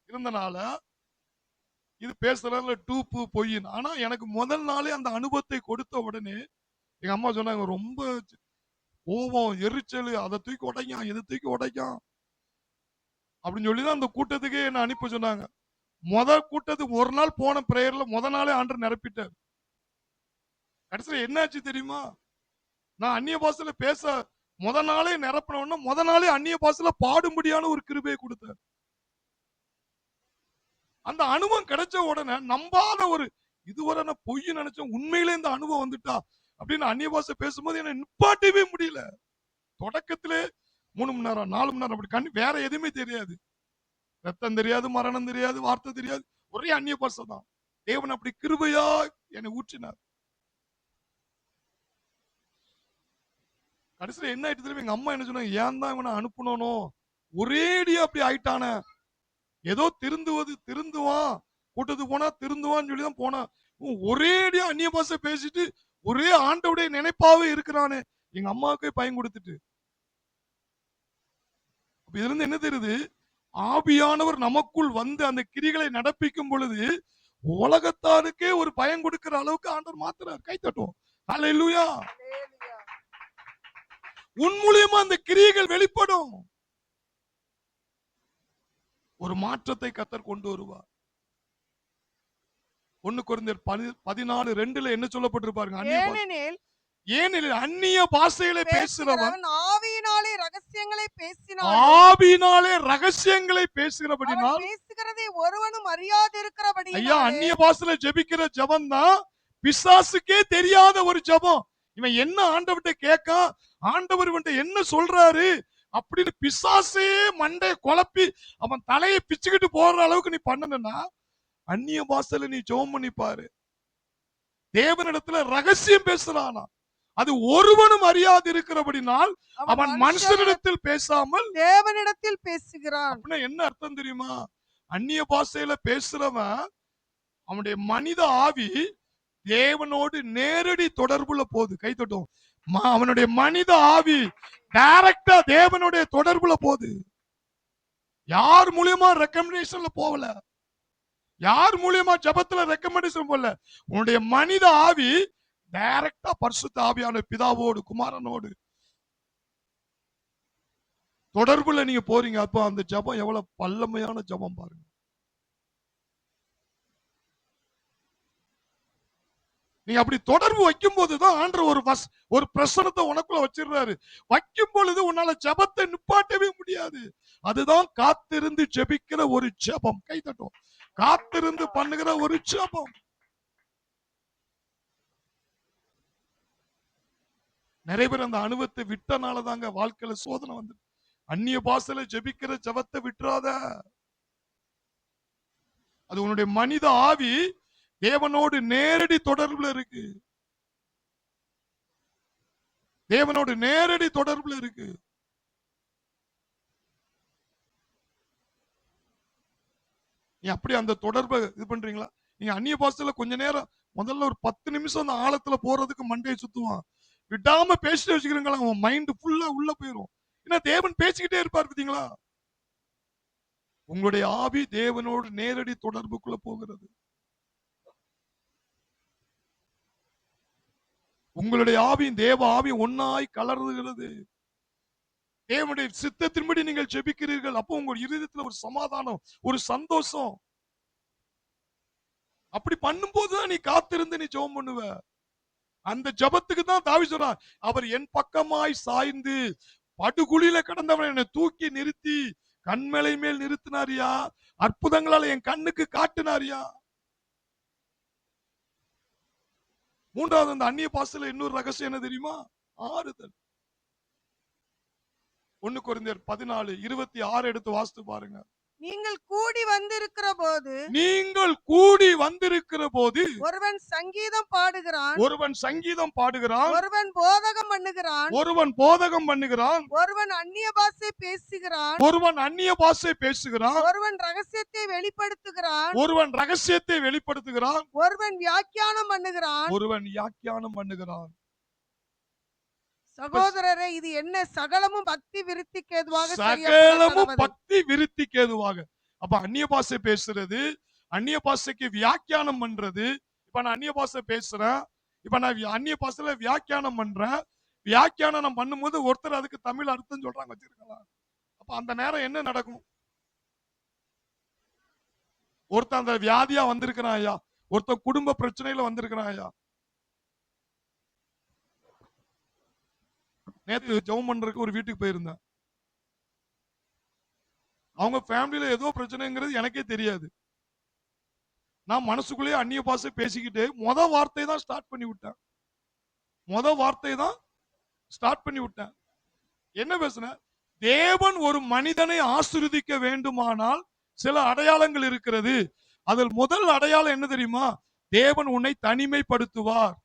இருந்தனால இது பேசுறதுல டூப்பு பொய்ன்னு. ஆனா எனக்கு முதல் நாளே அந்த அனுபவத்தை கொடுத்த உடனே எங்க அம்மா சொன்னாங்க, ரொம்ப கோபம் எரிச்சல், அதை தூக்கி உடைக்கான், இதை தூக்கி உடைக்கான் அப்படின்னு சொல்லிதான் அந்த கூட்டத்துக்கே என்ன அனுப்ப சொன்னாங்க. கூட்டத்துக்கு ஒரு நாள் போன பிரேயர்ல நாளே ஆண்டவர் நிரப்பிட்டார். கடைசியில என்னாச்சு தெரியுமா? நான் அந்நிய பாஷையில பேச நாளே நிரப்பின நாளே அந்நிய பாஷையில பாடும்படியான ஒரு கிருபையை கொடுத்தார். அந்த அனுபவம் கிடைச்ச உடனே நம்பாத ஒரு இதுவரை நான் பொய் நினைச்சேன், உண்மையிலே இந்த அனுபவம் வந்துட்டா அப்படின்னு அந்நிய பாஷை பேசும்போது என்ன நிப்பாட்டவே முடியல. தொடக்கத்திலே 3 மணி நேரம் 4 மணி நேரம் அப்படி வேற எதுவுமே தெரியாது, ரத்தம் தெரியாது, மரணம் தெரியாது, வார்த்தை தெரியாது, ஒரே அந்நிய பாஷை தான். தேவன் அப்படி கிருபையா என்னை ஊற்றினார். கடைசியில என்ன ஆயிட்டு தெரியும்? எங்க அம்மா என்ன சொன்னாங்க, ஏன் தான் இவனை அனுப்பணும், ஒரேடியா அப்படி ஆயிட்டான, ஏதோ திருந்துவான் கூட்டத்துக்கு போனா திருந்துவான்னு சொல்லிதான் போனா, ஒரேடியா அந்நிய பாஷை பேசிட்டு ஒரே ஆண்டவுடைய நினைப்பாவே இருக்கிறானே. எங்க அம்மாவுக்கே பயம் கொடுத்துட்டு. இதுல இருந்து என்ன தெரியுது? ஆவியானவர் நமக்குள் வந்து அந்த கிரிகளை நடப்பிக்கும் பொழுது உலகத்தாருக்கே ஒரு பயம் கொடுக்கிற அளவுக்கு ஆண்டவர் மாத்துறார். கை தட்டுவோம். அல்லேலூயா. உன் மூலியமா அந்த கிரியைகள் வெளிப்படும். ஒரு மாற்றத்தை கர்த்தர் கொண்டு வருவார். 1 கொரிந்தியர் 14:2 என்ன சொல்லப்பட்டிருப்பாருங்க? ஏனெனில் அந்நிய பாஷைகளை பேசுகிறவன் ஆவியினாலே ரகசியங்களை பேசினான். ஆவியினாலே ரகசியங்களை பேசுகிறபடினால் பேசுகிறதை ஒருவனும் அறியாதிருக்கிறபடியால். ஐயா, அந்நிய பாஷையில ஜெபிக்கிற ஜெபம் தான் பிசாசுக்கே தெரியாத ஒரு ஜெபம். இவன் என்ன ஆண்டவர்கிட்ட கேட்க, ஆண்டவர் இவன்ட்ட என்ன சொல்றாரு அப்படின்னு பிசாசே மண்டை குழப்பி அவன் தலையை பிச்சுக்கிட்டு போற அளவுக்கு நீ பண்ணனா, அந்நிய பாஷையில நீ ஜெபம் பண்ணி பாரு. தேவனிடத்துல ரகசியம் பேசுறானா, அது ஒருவனும் அறியாது இருக்கிறபடினால் அவன் மனுஷனிடத்தில் பேசாமல் தேவனிடத்தில் பேசுகிறான். அப்படின்னா என்ன அர்த்தம் தெரியுமா? அந்நிய பாஷையில பேசுறவன் அவனுடைய மனித ஆவி தேவனோடு நேரடி தொடர்புல போகுது. கை தட்டும். அவனுடைய மனித ஆவி டைரக்டா தேவனுடைய தொடர்புல போகுது. யார் மூலியமா ரெக்கமெண்டேஷன்ல போகல, யார் மூலியமா ஜபத்துல ரெக்கமெண்டேஷன் போகல. உன்னுடைய மனித ஆவி டைரக்டா பரிசுத்த ஆவியான பிதாவோடு குமாரனோடு தொடர்புல நீங்க போறீங்க. அப்ப அந்த ஜபம் எவ்வளவு வல்லமையான ஜபம் பாருங்க. நீங்க அப்படி தொடர்பு வைக்கும் போதுதான் ஆண்டவர் ஒரு பிரசனத்தை உனக்குள்ள வச்சிடுறாரு. வைக்கும் பொழுது உன்னால ஜெபத்தை நிப்பாட்டவே முடியாது. அதுதான் காத்திருந்து ஜெபிக்கிற ஒரு ஜெபம். கை தட்டும். காத்திருந்து பண்ணுகிற ஒரு ஜெபம். நிறைய பேர் அந்த அனுபவத்தை விட்டனால தாங்க வாழ்க்கையில சோதனை வந்து. அந்நிய பாஷையில ஜெபிக்கிற ஜெபத்தை விட்டுறாத. அது உன்னுடைய மனித ஆவி தேவனோடு நேரடி தொடர்புல இருக்கு. தேவனோடு நேரடி தொடர்புல இருக்கு. நீ அப்படி அந்த தொடர்பை இது பண்றீங்களா? நீங்க அந்நிய பாஷையில கொஞ்ச நேரம் முதல்ல ஒரு 10 நிமிஷம் அந்த ஆழத்துல போறதுக்கு மண்டையை சுத்துவான். விடாம பேசிட்டு வச்சுக்கிறீங்களா, அவன் மைண்ட் ஃபுல்லா உள்ள போயிரும். ஏன்னா தேவன் பேசிக்கிட்டே இருப்பார் பாத்தீங்களா? உங்களுடைய ஆவி தேவனோடு நேரடி தொடர்புக்குள்ள போகிறது. உங்களுடைய ஆவியும் தேவ ஆவி ஒன்னாய் கலருகிறது. தேவனுடைய சித்தத்தின்படி நீங்கள் ஜெபிக்கிறீர்கள். அப்போ உங்க இருதயத்துல ஒரு சமாதானம், ஒரு சந்தோஷம். அப்படி பண்ணும்போதுதான் நீ காத்திருந்து நீ ஜெபம் பண்ணுவ. அந்த ஜெபத்துக்கு தான் தாவீது சொல்றார், அவர் என் பக்கமாய் சாய்ந்து படுகுழியில கடந்தவன் என்னை தூக்கி நிறுத்தி கண்மலை மேல் நிறுத்தினாரியா, அற்புதங்களால என் கண்ணுக்கு காட்டினாரியா. மூன்றாவது அந்த அந்நிய பாஷையில இன்னொரு ரகசியம் என்ன தெரியுமா? ஆறுதல். 1 கொரிந்தியர் 14:26 எடுத்து வாசித்து பாருங்க. நீங்கள் கூடி வந்திருக்கிற போது நீங்கள் கூடி வந்திருக்கிற போது ஒருவன் சங்கீதம் பாடுகிறான், ஒருவன் சங்கீதம் பாடுகிறான், ஒருவன் போதகம் பண்ணுகிறான், ஒருவன் போதகம் பண்ணுகிறான், ஒருவன் அந்நிய பாஷை பேசுகிறான், ஒருவன் அந்நிய பாஷை பேசுகிறான், ஒருவன் ரகசியத்தை வெளிப்படுத்துகிறான், ஒருவன் ரகசியத்தை வெளிப்படுத்துகிறான், ஒருவன் வியாக்கியானம் பண்ணுகிறான். ஒருவன் வியாக்கியானம் பண்ணுகிறான். சகோதரரே, இது என்ன? சகலமும் பக்தி விருத்திக்கு ஏதுவாக சகலமும் பக்தி விருத்திக்கு ஏதுவாக. அப்ப அந்நிய பாஷை பேசுறது, அந்நிய பாஷைக்கு வியாக்கியானம் பண்றது. இப்ப நான் அந்நிய பாஷை பேசுறேன், இப்ப நான் அந்நிய பாஷையில வியாக்கியானம் பண்றேன். வியாக்கியானம் பண்ணும்போது ஒருத்தர் அதுக்கு தமிழ் அர்த்தம் சொல்றாங்க வச்சிருக்கலாம். அப்ப அந்த நேரம் என்ன நடக்கும்? ஒருத்தன் அந்த வியாதியா வந்திருக்கிறான் ஐயா, ஒருத்தன் குடும்ப பிரச்சனையில வந்திருக்கிறான் ஐயா. நேத்து ஜெபம் பண்றதுக்கு ஒரு வீட்டுக்கு போயிருந்தேன். அவங்க ஃபேமிலியில ஏதோ பிரச்சனைங்கிறது எனக்கே தெரியாது. நான் மனசுக்குள்ளேயே அந்நிய பாஷை பேசிக்கிட்டு முத வார்த்தை தான் ஸ்டார்ட் பண்ணி விட்டேன். என்ன பேசுனேன்? தேவன் ஒரு மனிதனை ஆசீர்வதிக்க வேண்டுமானால் சில அடையாளங்கள் இருக்கிறது. அதில் முதல் அடையாளம் என்ன தெரியுமா? தேவன் உன்னை தனிமைப்படுத்துவார்.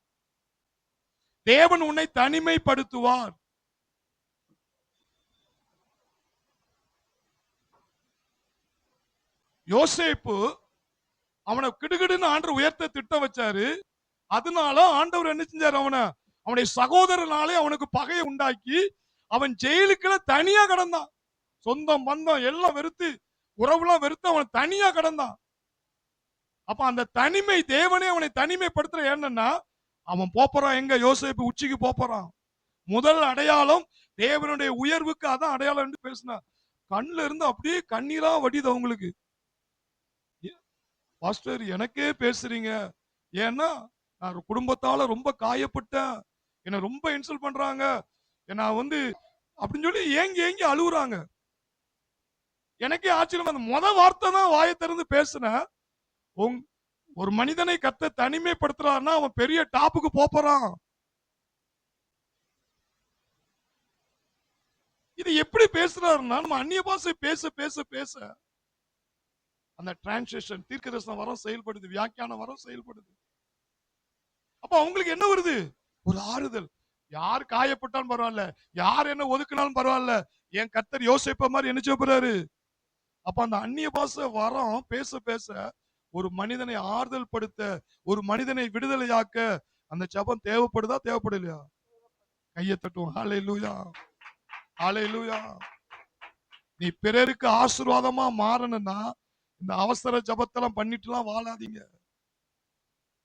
தேவன் உன்னை தனிமைப்படுத்துவார். யோசேப்பு அவனை கிடுகிடுன்னு ஆண்டவர் உயர்த்த திட்டம் வச்சாரு. அதனால ஆண்டவர் என்ன செஞ்சாரு? அவனுடைய சகோதரனாலே அவனுக்கு பகையை உண்டாக்கி அவன் ஜெயிலுக்குள்ள தனியா கிடந்தான். சொந்தம் பந்தம் எல்லாம் வெறுத்து, உறவுலாம் வெறுத்து அவன் தனியா கிடந்தான். அப்ப அந்த தனிமை, தேவனே அவனை தனிமைப்படுத்துற என்னன்னா, அவன் போறான் எங்க? யோசேப்பு உச்சிக்கு போறான். முதல் அடையாளம் தேவனுடைய உயர்வுக்கு அதான் அடையாளம் என்று பேசினார். கண்ணுல இருந்து அப்படியே கண்ணீரா வடிது அவங்களுக்கு. பாஸ்டர் எனக்கே பேசுறீங்க, ஏன்னா நான் குடும்பத்தால ரொம்ப காயப்பட்டேன், என்ன ரொம்ப இன்சல்ட் பண்றாங்க, என்ன அப்படின்னு சொல்லி ஏங்கி அழுகுறாங்க. எனக்கே ஆச்சரியம். அந்த முத வார்த்தை தான் வாயை திறந்து பேசுன. ஒரு மனிதனை கர்த்தர் தனிமைப்படுத்துறாருன்னா அவன் பெரிய டாப்புக்கு போறான். இது எப்படி பேசுறாருன்னா, நம்ம அந்நிய பாஷை பேச பேச பேச அந்த டிரான்ஸ்லேஷன், தீர்க்கதரிசன வரம் செயல்படுது, வியாக்கியான வரம் செயல்படுது. அப்ப அவங்களுக்கு என்ன வருது? ஒரு ஆறுதல். யார் காயப்பட்டாலும் பரவாயில்ல, யார் என்ன ஒதுக்கினாலும் பரவாயில்ல, என் கர்த்தர் யோசேப்பு மாதிரி என்ன செய்யப்படுறாரு. அப்ப அந்த அந்நிய பாஷை வரம் பேச பேச ஒரு மனிதனை ஆறுதல் படுத்த, ஒரு மனிதனை விடுதலையாக்க அந்த ஜெபம் தேவைப்படுதா தேவைப்படலையா? கையை தட்டுவோம். ஹல்லேலூயா, ஹல்லேலூயா. நீ பிறருக்கு ஆசீர்வாதமா மாறணும்னா இந்த அவசர ஜபத்தெல்லாம் பண்ணிட்டுலாம் வாழாதீங்க.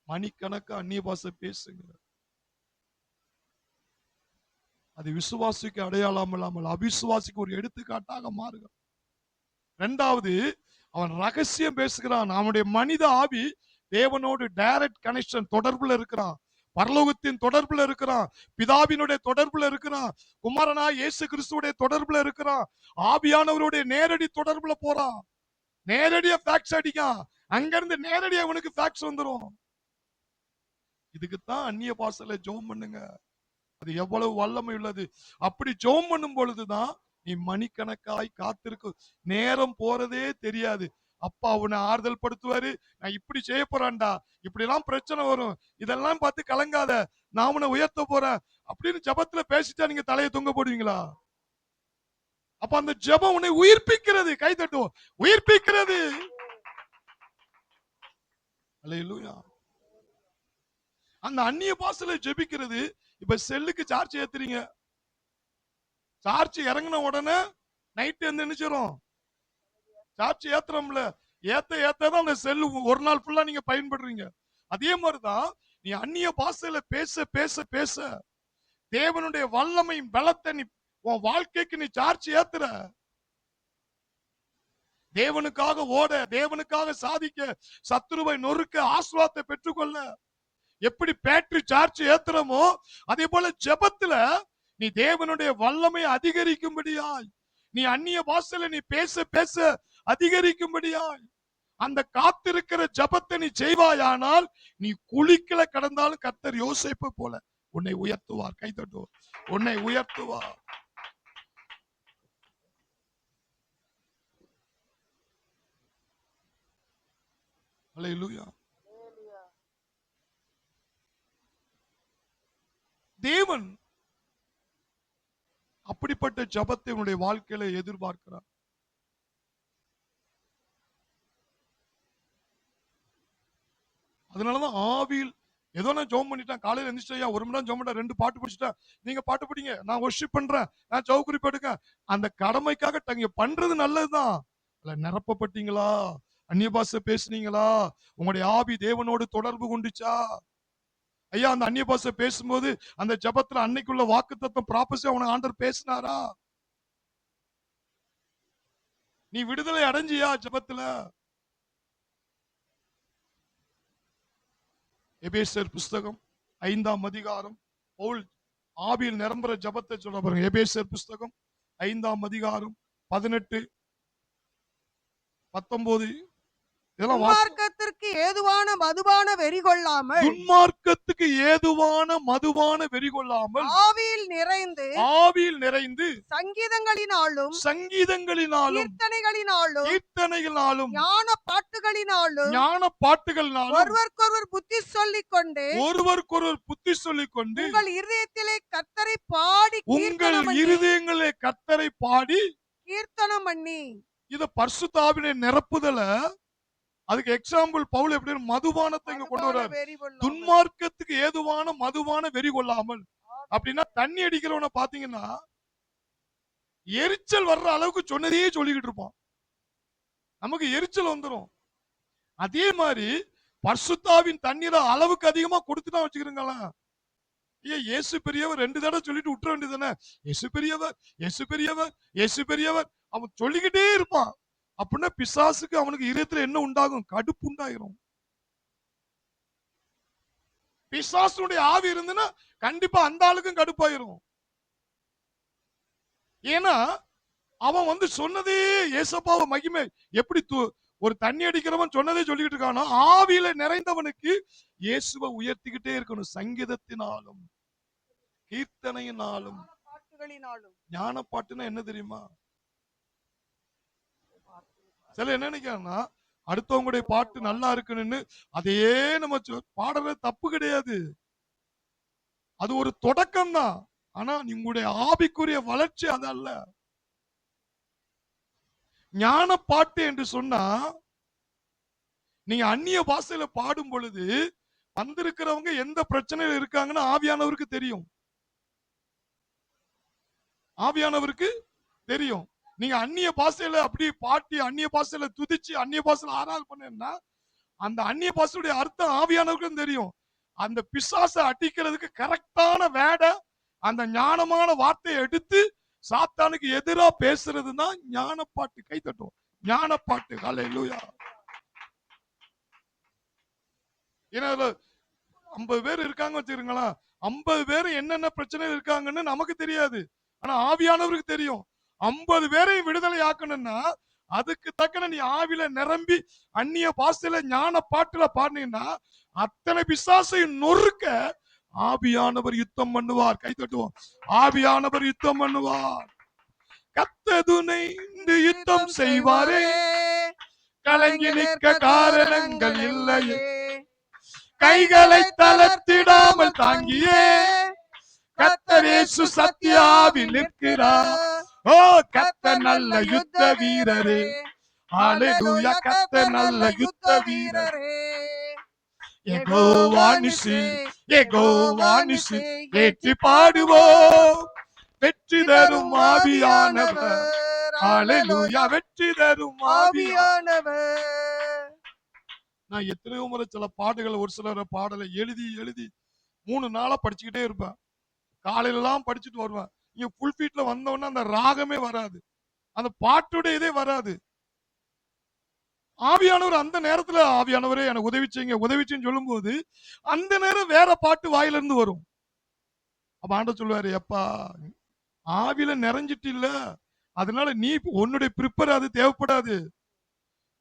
மணிக்கணக்கா அந்நிய பாஷை பேசுங்க. அது விசுவாசிக்கு அடையாளம் இல்லாமல் அபிசுவாசிக்கு ஒரு எடுத்துக்காட்டாக மாறுங்க. இரண்டாவது, அவன் ரகசியம் பேசுகிறான். அவனுடைய மனித ஆவி தேவனோடு டைரக்ட் கனெக்ஷன், தொடர்புல இருக்கிறான். பரலோகத்தின் தொடர்புல இருக்கிறான், பிதாவினுடைய தொடர்புல இருக்கிறான், குமாரனா இயேசு கிறிஸ்துவுடைய தொடர்புல இருக்கிறான், ஆவியானவருடைய நேரடி தொடர்புல போறான். நேரடியா ஃபேக்ஸ் அடிக்கான், அங்கிருந்து நேரடியா அவனுக்கு ஃபேக்ஸ் வந்துரும். இதுக்குத்தான் அந்நிய பாஷையில ஜெபம் பண்ணுங்க. அது எவ்வளவு வல்லமை உள்ளது. அப்படி ஜெபம் பண்ணும் பொழுதுதான் நீ மணிக்கணக்காய் காத்திருக்கு, நேரம் போறதே தெரியாது. அப்பா உன்னை ஆறுதல் படுத்துவாரு. நான் இப்படி செய்ய போறான்டா, இப்படி எல்லாம் பிரச்சனை வரும், இதெல்லாம் பார்த்து கலங்காத, நான் உன்னை உயர்த்த போறேன் அப்படின்னு ஜெபத்துல பேசிட்டா நீங்க தலையை தொங்க போடுவீங்களா? அப்ப அந்த ஜெபம் உன்னை உயிர்ப்பிக்கிறது. கை தட்டுவோம், உயிர்ப்பிக்கிறது. அல்லேலூயா. அந்த அந்நிய பாஷையில ஜெபிக்கிறது. இப்ப செல்லுக்கு சார்ஜ் ஏத்துறீங்க, சார்ஜ் இறங்கின உடனே நைட் வந்து நினைச்சிரும், சார்ஜ் ஏத்துறோம்ல, ஏத்ததான் அந்த செல்லு ஒரு நாள் ஃபுல்லா நீங்க பயன்படுறீங்க. அதே மாதிரிதான் நீ அந்நிய பாஷையில பேச பேச பேச தேவனுடைய வல்லமை பலத்தை நீ உன் வாழ்க்கைக்கு நீ சார்ஜ் ஏத்துற. தேவனுக்காக ஓட, தேவனுக்காக சாதிக்க, சத்துருவை நொறுக்க, ஆசீர்வாதத்தை பெற்றுக்கொள்ள எப்படி பேட்டரி சார்ஜ் ஏத்துறமோ அதே போல ஜெபத்துல நீ தேவனுடைய வல்லமை அதிகரிக்கும்படியாய், நீ அந்நிய பாஷையில நீ பேச பேச அதிகரிக்கும்படியாய் அந்த காத்திருக்கிற ஜெபத்தை நீ செய்வாயானால் நீ குழிக்கல கடந்தாலும் கர்த்தர் யோசேப்பு போல உன்னை உயர்த்துவார். கைதட்டுவார், உன்னை உயர்த்துவார். அல்லேலூயா. தேவன் அப்படிப்பட்ட ஜெபத்தை உன்னுடைய வாழ்க்கையில எதிர்பார்க்கிறார். அதனாலதான் ஆவியில் ஏதோ நான் ஜெபம் பண்ணிட்டேன், காலையில எந்திரிச்சிட்டா ஒரு மணி நேரம் ஜெபம் பண்ண, 2 பாட்டு படிச்சுட்டேன், நீங்க பாட்டு படிங்க, நான் வொர்ஷிப் பண்றேன், நான் ஜெப குறிப்பு எடுக்க, அந்த கடமைக்காக நீங்க பண்றது நல்லதுதான். நிரப்பப்பட்டீங்களா? அந்நிய பாஷை பேசுனீங்களா? உங்களுடைய ஆவி தேவனோடு தொடர்பு கொண்டுச்சா? ஐயா அந்த அந்நிய பாஷை பேசும்போது அந்த ஜெபத்துல அன்னைக்குள்ள வாக்குத்தத்தம் ப்ராபஸி அவனை ஆண்டவர் பேசினாரா? நீ விடுதலை அடைஞ்சியா ஜெபத்துல? எபேசியர் புஸ்தகம் 5ஆம் அதிகாரம் பவுல் ஆவியில் நிரம்புற ஜெபத்தை சொல்ல பாருங்க. எபேசியர் புஸ்தகம் 5ஆம் அதிகாரம் 18 19 துன்மார்க்கத்திற்கு ஏதுவான மதுபான வெறி கொள்ளாமல், துன்மார்க்கத்துக்கு ஏதுவான மதுவான வெறி கொள்ளாமல், ஆவியில் நிறைந்து சங்கீதங்களினாலும் கீர்த்தனைகளினாலும் ஞான பாட்டுகளினாலும் ஒருவருக்கொருவர் புத்தி சொல்லிக் கொண்டு உங்கள் இருதயத்திலே கர்த்தரை பாடி கீர்த்தனம் பண்ணி. இத பரிசுத்த ஆவியினாலே நிரப்புதல அதுக்கு எக்ஸாம்பிள் பவுல் எப்படி மதுபானத்தை இங்க கொண்டு வர்றார். துன்மார்க்கத்துக்கு ஏதுவான மதுவான வெறி கொள்ளாமல் அப்படின்னா தண்ணி அடிக்கிறவன பாத்தீங்கன்னா எரிச்சல் வர்ற அளவுக்கு சொன்னதையே சொல்லிக்கிட்டு இருப்பான், நமக்கு எரிச்சல் வந்துடும். அதே மாதிரி பரிசுத்தாவின் தண்ணீரை அளவுக்கு அதிகமா கொடுத்துதான் வச்சுக்கிறீங்களா? இயேசு பெரியவர் 2 தடவை சொல்லிட்டு விட்டுற வேண்டியதானே? இயேசு பெரியவர், இயேசு பெரியவர், இயேசு பெரியவர் அவன் சொல்லிக்கிட்டே இருப்பான். அப்படின்னா பிசாசுக்கு அவனுக்கு இதயத்துல என்ன உண்டாகும்? கடுப்பு உண்டாயிரும். பிசாசுடைய ஆவி இருந்துன்னா கண்டிப்பா அந்த ஆளுக்கும் கடுப்பாயிரும். ஏன்னா அவன் வந்து சொன்னதே ஏசப்பாவை மகிமை எப்படி ஒரு தண்ணி அடிக்கிறவன் சொன்னதே சொல்லிக்கிட்டு இருக்கானோ ஆவியில நிறைந்தவனுக்கு இயேசுவை உயர்த்திக்கிட்டே இருக்கணும். சங்கீதத்தினாலும் கீர்த்தனையினாலும் ஞான பாட்டுன்னா என்ன தெரியுமா? சில என்ன நினைக்கிறாங்கன்னா அடுத்தவங்களுடைய பாட்டு நல்லா இருக்குன்னு அதையே நம்ம பாடுறது தப்பு கிடையாது, அது ஒரு தொடக்கம் தான். ஆனா உங்களுடைய ஆவிக்குரிய வளர்ச்சி அது அல்ல. ஞான பாட்டு என்று சொன்னா நீங்க அந்நிய பாஷையில பாடும் பொழுது வந்திருக்கிறவங்க எந்த பிரச்சனையில இருக்காங்கன்னு ஆவியானவருக்கு தெரியும். ஆவியானவருக்கு தெரியும். நீங்க அந்நிய பாஷையில அப்படி பாட்டி அந்நிய பாஷையில துதிச்சு அந்நிய பாஷையில ஆராதனை பண்ணா அந்த அந்நிய பாஷையுடைய அர்த்தம் ஆவியானவருக்கும் தெரியும். அந்த பிசாசை அடிக்கிறதுக்கு கரெக்டான வேடை அந்த ஞானமான வார்த்தையை எடுத்து சாத்தானுக்கு எதிரா பேசுறதுதான் ஞான பாட்டு. கை தட்டுவோம், ஞான பாட்டு. ஹல்லேலூயா. 50 பேர் இருக்காங்க வச்சுருங்களா, 50 பேர் என்னென்ன பிரச்சனை இருக்காங்கன்னு நமக்கு தெரியாது. ஆனா ஆவியானவருக்கு தெரியும். 50 பேரையும் விடுதலை ஆக்கணும்னா அதுக்கு தக்கன நீ ஆவில நிரம்பி அந்நிய பாஷையில ஞான பாட்டுல பாடினீங்கன்னா அத்தனை பிசாசையும் நொறுக்க ஆவியானவர் யுத்தம் பண்ணுவார். கை தட்டுவோம். ஆவியானவர் யுத்தம் பண்ணுவார். கத்ததுனை யுத்தம் செய்வாரே, கலங்கி நிற்க காரணங்கள் இல்லையே, கைகளை தளர்த்திடாமல் தாங்கியே கர்த்தர் இயேசு சத்திய ஆவி நிற்கிறார். ஓ கர்த்தர் நல்ல யுத்த வீரரே, ஹalleluya, கர்த்தர் நல்ல யுத்த வீரரே. யெகோவா நிசி, யெகோவா நிசி, ஏற்றி பாடுவோம். வெற்றி தரும் ஆவியானவர், ஹalleluya, வெற்றி தரும் ஆவியானவர். நான் எத்தனையோ முறை சில பாட்டுகளை ஒரு சிலர் பாடலை எழுதி எழுதி 3 நாளா படிச்சுக்கிட்டே இருப்பேன். காலையில எல்லாம் படிச்சுட்டு வருவேன். இங்க ஃபுல் ஃபீட்ல வந்தோடனே அந்த ராகமே வராது, அந்த பாட்டுடைய இதே வராது. ஆவியானவர் அந்த நேரத்துல ஆவியானவரே எனக்கு உதவி செய்யுங்க உதவி செய்யுன்னு சொல்லும்போது அந்த நேரம் வேற பாட்டு வாயில இருந்து வரும். அப்ப ஆண்டவர் சொல்லுவாரு, எப்பா ஆவியில நிறைஞ்சிட்டு இல்ல, அதனால நீ உன்னுடைய ப்ரிப்பேர் அது தேவைப்படாது.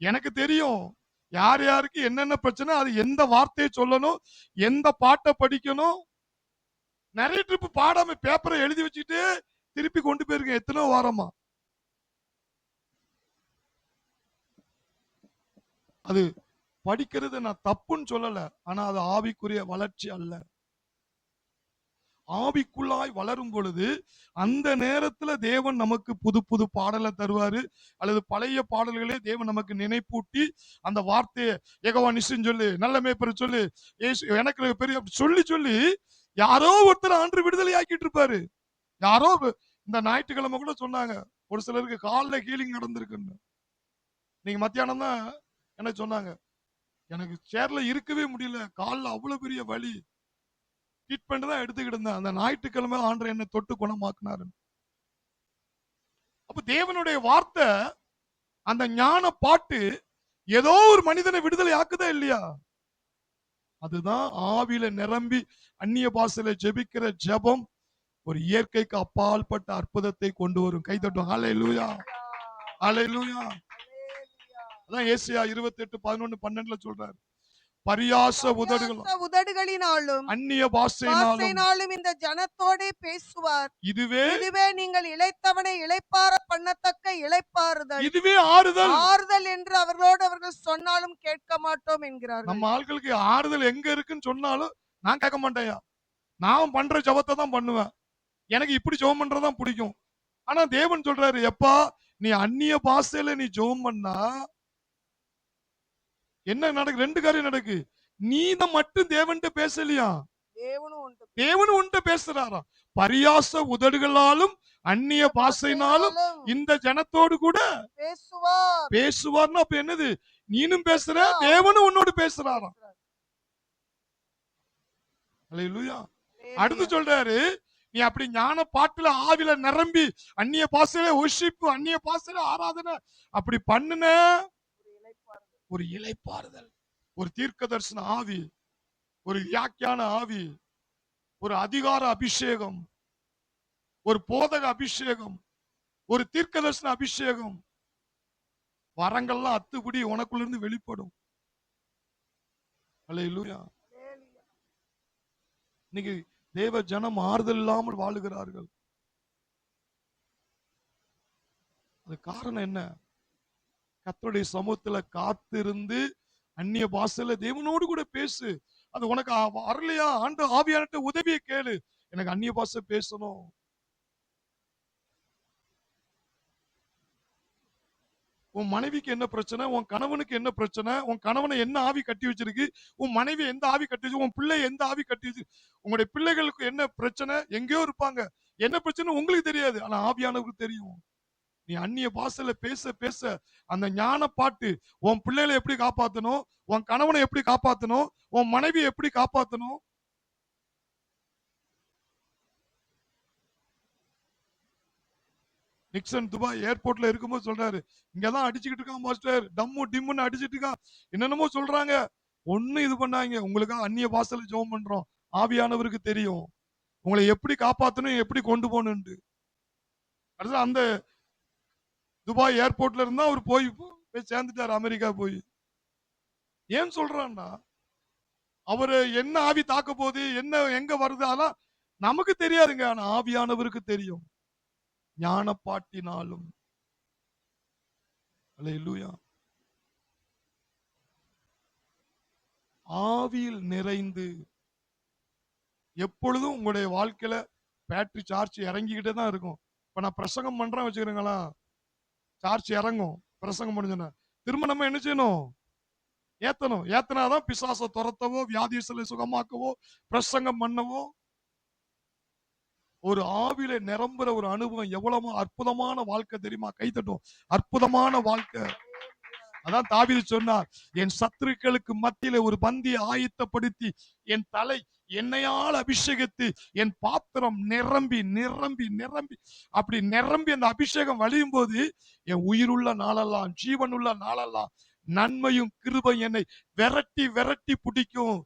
எனக்கு தெரியும் யார் யாருக்கு என்னென்ன பிரச்சனை, அது எந்த வார்த்தையை சொல்லணும், எந்த பாட்டை படிக்கணும். நிறைய ட்ரிப் பாடாம பேப்பரை எழுதி வச்சுட்டு திருப்பி கொண்டு போயிருக்கேன் எத்தனோ வாரமா. அது படிக்கிறது நான் தப்புன்னு சொல்லல, ஆனா அது ஆவிக்குரிய வளர்ச்சி அல்ல. ஆவிக்குள்ளாய் வளரும் பொழுது அந்த நேரத்துல தேவன் நமக்கு புது புது பாடலை தருவாரு, அல்லது பழைய பாடல்களே தேவன் நமக்கு நினைப்பூட்டி அந்த வார்த்தையை யெகோவா நிசின்னு சொல்லு, நல்ல மேய்ப்பர் சொல்லு, எனக்கு பெரிய சொல்லி சொல்லி யாரோ ஒருத்தர் ஆண்டு விடுதலை ஆக்கிட்டு இருப்பாரு. யாரோ இந்த ஞாயிற்றுக்கிழமை கூட சொன்னாங்க, ஒரு சிலருக்கு காலில் ஹீலிங் நடந்திருக்குன்னு. நீங்க மத்தியானம் தான் எனக்கு சொன்னாங்க, எனக்கு சேர்ல இருக்கவே முடியல, காலில் அவ்வளவு பெரிய வலி, ட்ரீட்மெண்ட் தான் எடுத்துக்கிட்டு இருந்தேன். அந்த ஞாயிற்றுக்கிழமை ஆண்டவர் என்னை தொட்டு குணமாக்குனாரு. அப்ப தேவனுடைய வார்த்தை, அந்த ஞான பாட்டு ஏதோ ஒரு மனிதனை விடுதலை ஆக்குதா இல்லையா? அதுதான் ஆவியில நிரம்பி அந்நிய பாஷையில ஜெபிக்கிற ஜெபம் ஒரு இயற்கைக்கு அப்பால்பட்ட அற்புதத்தை கொண்டு வரும். கை தட்டும். ஹல்லேலூயா, ஹல்லேலூயா. அதான் ஏசாயா 28:11-12 சொல்றாரு, பரியாச உதடுகளினாலும் அந்நிய பாஷையினாலும் இந்த ஜனத்தோடே பேசுவார். இதுவே நீங்கள் இளைத்தவனை இளைப்பாற பண்ணத்தக்க இளைப்பாறுதல், இதுவே ஆறுதல் என்று அவர்கள் சொன்னாலும் கேட்க மாட்டோம் என்கிறார்கள். நம்ம ஆட்களுக்கு ஆறுதல் எங்க இருக்குன்னு சொன்னாலும் நான் கேட்க மாட்டேன். நான் பண்ற ஜபத்தை தான் பண்ணுவேன். எனக்கு இப்படி ஜெபம் பண்றதுதான் பிடிக்கும். ஆனா தேவன் சொல்றாரு, எப்பா நீ அந்நிய பாஷையில நீ ஜெபம் பண்ணா என்ன நடக்கு? 2 காரியம் நடக்கு. நீ தான் மட்டும் தேவன்கிட்ட பேசலையா, தேவனும் உன்கிட்ட பேசுறாரா. பரியாச உதடுகளாலும் அந்நிய பாஷையினாலும் இந்த ஜனத்தோடு கூட பேசுவார்னா அப்ப என்னது? நீனும் பேசுற, தேவனும் உன்னோடு பேசுறாராம். அல்லேலூயா. அடுத்து சொல்றாரு, நீ அப்படி ஞான பாட்டுல ஆவில நிரம்பி அந்நிய பாஷையில ஒர்ஷிப், அந்நிய பாஷையில ஆராதனை அப்படி பண்ணுன ஒரு இளைப்பாறுதல், ஒரு தீர்க்க தரிசன ஆவி, ஒரு வியாக்கியான ஆவி, ஒரு அதிகார அபிஷேகம், ஒரு போதக அபிஷேகம், ஒரு தீர்க்க தரிசன அபிஷேகம், வரங்கள்லாம் அத்துப்படி உனக்குள்ள இருந்து வெளிப்படும். அல்லேலூயா. இன்னைக்கு தேவ ஜனம் ஆறுதல் இல்லாமல் வாழுகிறார்கள். அது காரணம் என்ன? கர்த்தருடைய சமூகத்துல காத்திருந்து அந்நிய பாஷையில தேவனோடு கூட பேசு. அது உனக்கு வரலையா, ஆண்டு ஆவியானட்ட உதவியை கேளு, எனக்கு அந்நிய பாஷை பேசணும். உன் மனைவிக்கு என்ன பிரச்சனை, உன் கணவனுக்கு என்ன பிரச்சனை, உன் கணவனை என்ன ஆவி கட்டி வச்சிருக்கு, உன் மனைவி எந்த ஆவி கட்டி வச்சு, உன் பிள்ளை எந்த ஆவி கட்டி வச்சு, உங்களுடைய பிள்ளைகளுக்கு என்ன பிரச்சனை, எங்கேயோ இருப்பாங்க, என்ன பிரச்சனை உங்களுக்கு தெரியாது, ஆனா ஆவியானவருக்கு தெரியும். நீ அந்நிய பாஷையில பேச பேச அந்த ஞான பாட்டு உன் பிள்ளைகளை எப்படி காப்பாத்தணும், உன் கணவனை எப்படி காப்பாத்தணும், உன் மனைவியை எப்படி காப்பாத்தணும். நிக்சன் துபாய் ஏர்போர்ட்ல இருக்கும்போது சொல்றாரு, இங்கதான் அடிச்சுக்கிட்டு இருக்கான் மாஸ்டர், டம்மு டிம்முன்னு அடிச்சிட்டு இருக்கான், என்னென்னமோ சொல்றாங்க, ஒண்ணும் இது பண்ணாங்க. உங்களுக்காக அந்நிய பாஷையில ஜெபம் பண்றோம். ஆவியானவருக்கு தெரியும் உங்களை எப்படி காப்பாத்தணும், எப்படி கொண்டு போகணும்னு. அடுத்து அந்த துபாய் ஏர்போர்ட்ல இருந்தா அவர் போய் சேர்ந்துட்டாரு அமெரிக்கா போய். ஏன் சொல்றான்னா அவரு என்ன ஆவி தாக்க போகுது, என்ன எங்க வருது, அதெல்லாம் நமக்கு தெரியாதுங்க. ஆனா ஆவியானவருக்கு தெரியும். ஞானப்பாட்டினாலும். அல்லேலூயா. ஆவியில் நிறைந்து எப்பொழுதும் உங்களுடைய வாழ்க்கையில பேட்டரி சார்ஜ் இறங்கிக்கிட்டே தான் இருக்கும். இப்ப நான் பிரசங்கம் பண்றேன் வச்சுக்கிறீங்களா, சார்ஜ் இறங்கும். பிரசங்கம் முடிஞ்சோன்னா திரும்ப நம்ம என்ன செய்யணும்? ஏத்தணும். ஏத்தனாதான் பிசாசை துரத்தவோ, வியாதிகளை சுகமாக்கவோ, பிரசங்கம் பண்ணவோ. ஒரு ஆவியில நிரம்புற ஒரு அனுபவம் எவ்வளவு அற்புதமான வாழ்க்கை தெரியுமா? கை தட்டும். அற்புதமான வாழ்க்கை. அதான் தாவீது சொன்னார், என் சத்துருக்களுக்கு மத்தியில ஒரு பந்தியை ஆயத்தப்படுத்தி என் தலை எண்ணெயால் அபிஷேகித்து என் பாத்திரம் நிரம்பி நிரம்பி நிரம்பி அப்படி நிரம்பி அந்த அபிஷேகம் வழியும் போது என் உயிருள்ள நாளெல்லாம், ஜீவனுள்ள நாளெல்லாம் நன்மையும் கிருபை என்னை விரட்டி விரட்டி பிடிக்கும்.